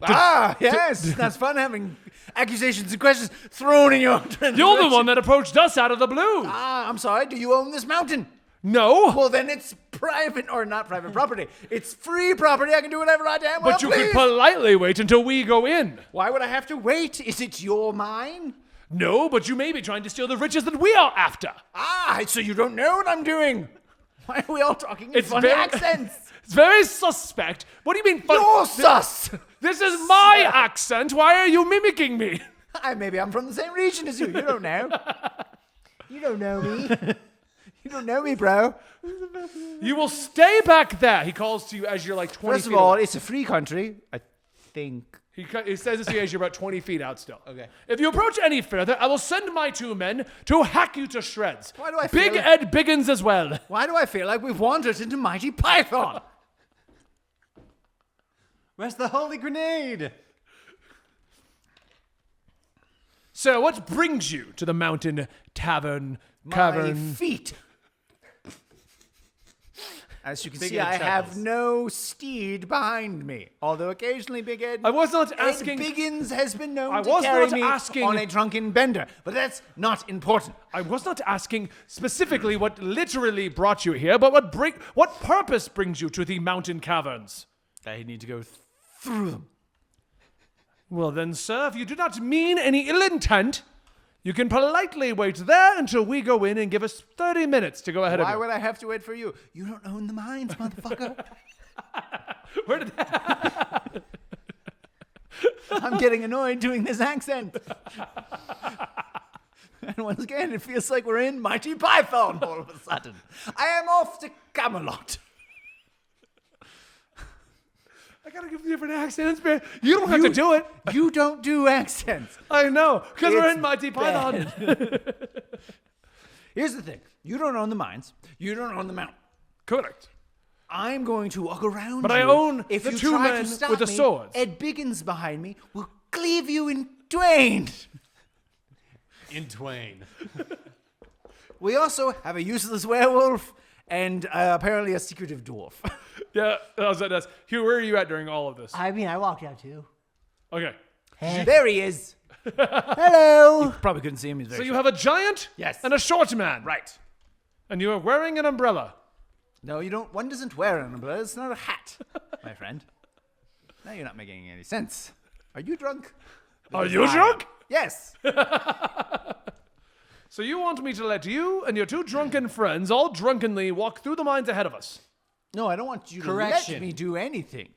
Yes. That's fun having accusations and questions thrown in your direction. You're the one that approached us out of the blue. I'm sorry. Do you own this mountain? No. Well, then it's private or not private property. It's free property. I can do whatever I damn well But you please. could politely wait until we go in. Why would I have to wait? Is it your mine? No, but you may be trying to steal the riches that we are after. So you don't know what I'm doing. Why are we all talking in funny accents? It's very suspect. What do you mean fun? You're sus. This is my accent. Why are you mimicking me? Maybe I'm from the same region as you. You don't know. You don't know me. You don't know me, bro. You will stay back there. He calls to you as you're like 20 First of feet all, away. it's a free country. I think He says this to you as you're about 20 feet out still. Okay. If you approach any further, I will send my 2 men to hack you to shreds. Why do I Big feel like- Ed Biggins as well. Why do I feel like we've wandered into Mighty Python? Where's the holy grenade? So, what brings you to the mountain tavern My cavern? feet. As you can Big see, Ed I have chuckles. no steed behind me. Although occasionally Big Ed, I was not asking. Ed Biggins has been known I to was carry not me asking- on a drunken bender. But that's not important. I was not asking specifically what literally brought you here, but what purpose brings you to the mountain caverns? I need to go through them. Well then, sir, if you do not mean any ill intent, you can politely wait there until we go in and give us 30 minutes to go ahead Why of you. would I have to wait for you? You don't own the mines, motherfucker. Where did that? I'm getting annoyed doing this accent. And once again, it feels like we're in Mighty Python all of a sudden. I am off to Camelot. I gotta give different accents, man. You don't have to do it. You don't do accents. I know, because we're It's in Mighty Python. Here's the thing. You don't own the mines. You don't own the mountain. Correct. I'm going to walk around But you. I own if the you 2 try men to stop with the me, swords. Ed Biggins behind me will cleave you in twain. In twain. We also have a useless werewolf and apparently a secretive dwarf. Yeah, that does. Hugh, where are you at during all of this? I mean, I walked out too. Okay. There he is. Hello. Probably couldn't see him. He's So very you have a giant Yes. and a short man. right. And you are wearing an umbrella. No, you don't. One doesn't wear an umbrella. It's not a hat, my friend. Now you're not making any sense. Are you drunk? Are you drunk? Yes. So you want me to let you and your 2 drunken friends all drunkenly walk through the mines ahead of us? No, I don't want you to Correction. let me do anything.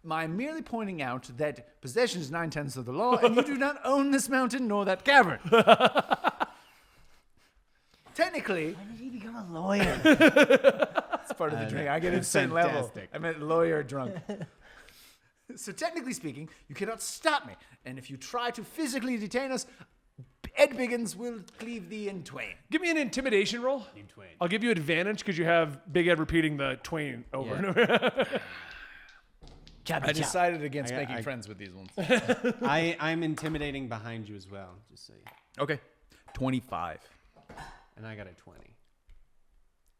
I'm merely pointing out that possession is 9/10 of the law, and you do not own this mountain nor that cavern. Technically, When did he become a lawyer? it's part of the drink. I get insane level. fantastic. I meant lawyer drunk. So technically speaking, you cannot stop me. And if you try to physically detain us, Ed Biggins will cleave thee in twain. Give me an intimidation roll. In twain. I'll give you advantage because you have Big Ed repeating the twain over and over. Chubby I chub. decided against I- making I- friends with these ones. I'm intimidating behind you as well, just so you. Okay. 25. And I got a 20.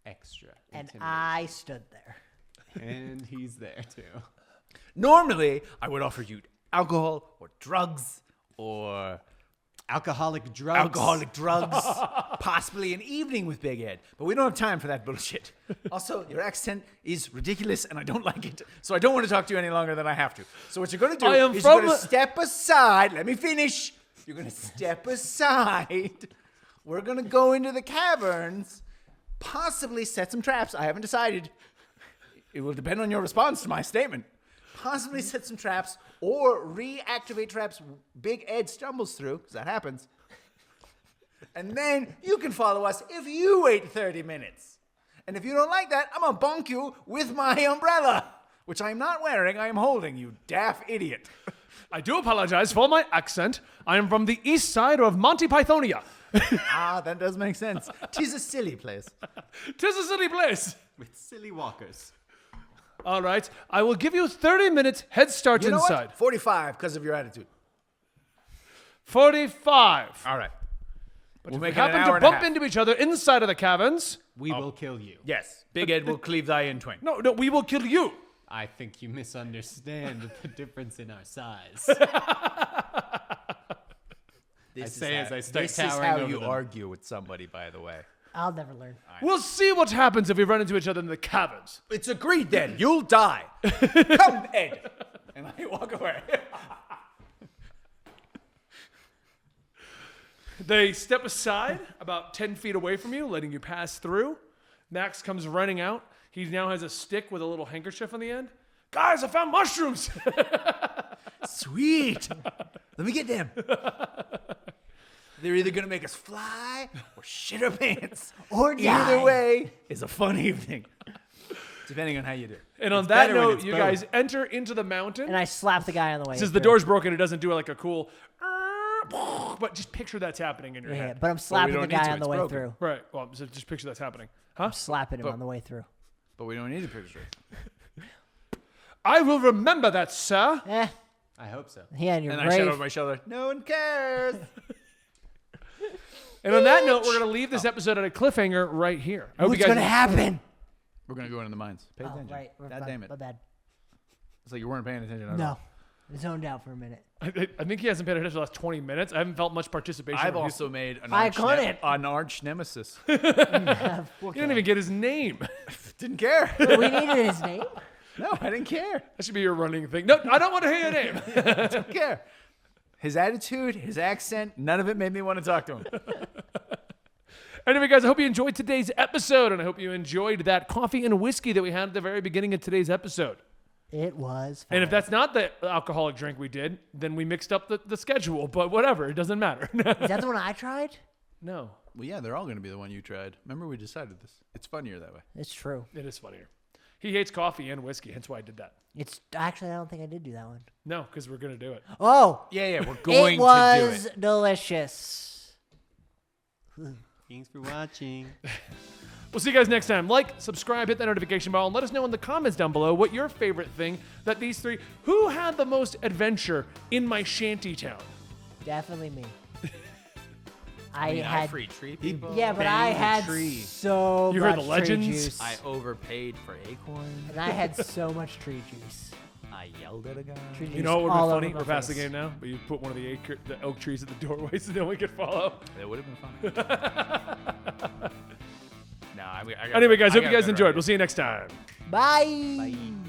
Extra. And intimidation. I stood there. And he's there too. Normally, I would offer you alcohol or drugs or Alcoholic drugs. alcoholic drugs, possibly an evening with Big Ed. But we don't have time for that bullshit. Also, your accent is ridiculous and I don't like it. So I don't want to talk to you any longer than I have to. So what you're going to do I am is you're going from- to step aside. Let me finish. You're going to step aside. We're going to go into the caverns, possibly set some traps. I haven't decided. It will depend on your response to my statement. Possibly set some traps or reactivate traps Big Ed stumbles through, because that happens. And then you can follow us if you wait 30 minutes. And if you don't like that, I'm going to bonk you with my umbrella, which I'm not wearing, I am holding, you daft idiot. I do apologize for my accent. I am from the east side of Monty Pythonia. Ah, that does make sense. Tis a silly place. 'Tis a silly place. With silly walkers. All right, I will give you 30 minutes head start You know inside. what? 45 because of your attitude. 45. All right. But We'll if we make it an happen hour to and a bump half. into each other inside of the caverns, We will kill you. Yes, Big Ed will cleave thy in twain. no, we will kill you. I think you misunderstand the difference in our size. This say as I start This is towering how over you them. argue with somebody, by the way. I'll never learn. We'll see what happens if we run into each other in the caverns. It's agreed then. You'll die. Come, Ed. And I walk away. They step aside about 10 feet away from you, letting you pass through. Max comes running out. He now has a stick with a little handkerchief on the end. Guys, I found mushrooms. Sweet. Let me get them. They're either going to make us fly or shit our pants. Or Either die. way is a fun evening. Depending on how you do. And on It's that better when note, it's you both. guys enter into the mountain. And I slap the guy on the way. Since the through. door's broken, it doesn't do like a cool. But just picture that's happening in your Yeah, head. but I'm slapping the don't need guy to, on the it's way broken. through. Right. Well, so just picture that's happening. Huh? I'm slapping him on the way through. But we don't need a picture. I will remember that, sir. I hope so. Yeah, and you're And I shout brave. over my shoulder, no one cares. And on that note, we're going to leave this episode at a cliffhanger right here. I hope What's you guys gonna happen? We're going to go into the mines. Pay Oh, attention. right. God damn it. My bad. It's like you weren't paying attention at No, all. I zoned out for a minute. I think he hasn't paid attention for the last 20 minutes. I haven't felt much participation. I've from you. also made an I arch, couldn't. an arch nemesis. You didn't even get his name. Didn't care. We needed his name. No, I didn't care. That should be your running thing. No, I don't want to hear your name. Didn't care. His attitude, his accent, none of it made me want to talk to him. Anyway, guys, I hope you enjoyed today's episode, and I hope you enjoyed that coffee and whiskey that we had at the very beginning of today's episode. It was. And if fine. that's not the alcoholic drink we did, then we mixed up the schedule. But whatever, it doesn't matter. Is that the one I tried? No, Well, yeah, they're all going to be the one you tried. Remember, we decided this. It's funnier that way. It's true. it is funnier. He hates coffee and whiskey, hence why I did that. It's actually I don't think I did do that one. No, because we're going to do it. Oh, Yeah, we're going it to was do it. delicious. Thanks for watching. We'll see you guys next time. Like, subscribe, hit that notification bell, and let us know in the comments down below what your favorite thing that these three, who had the most adventure in my shanty town? Definitely me. I had free tree people. yeah, but I banged a had tree. so You much heard the legends? tree juice, I overpaid for acorns. and I had so much tree juice. I yelled at a guy. Tree You juice know what would all be over funny? my We're past the face. game now, but you put one of the oak trees at the doorway so no one could follow. That would have been fun. No, I got Anyway, guys, I hope got you guys better enjoyed. ideas. We'll see you next time. Bye. Bye.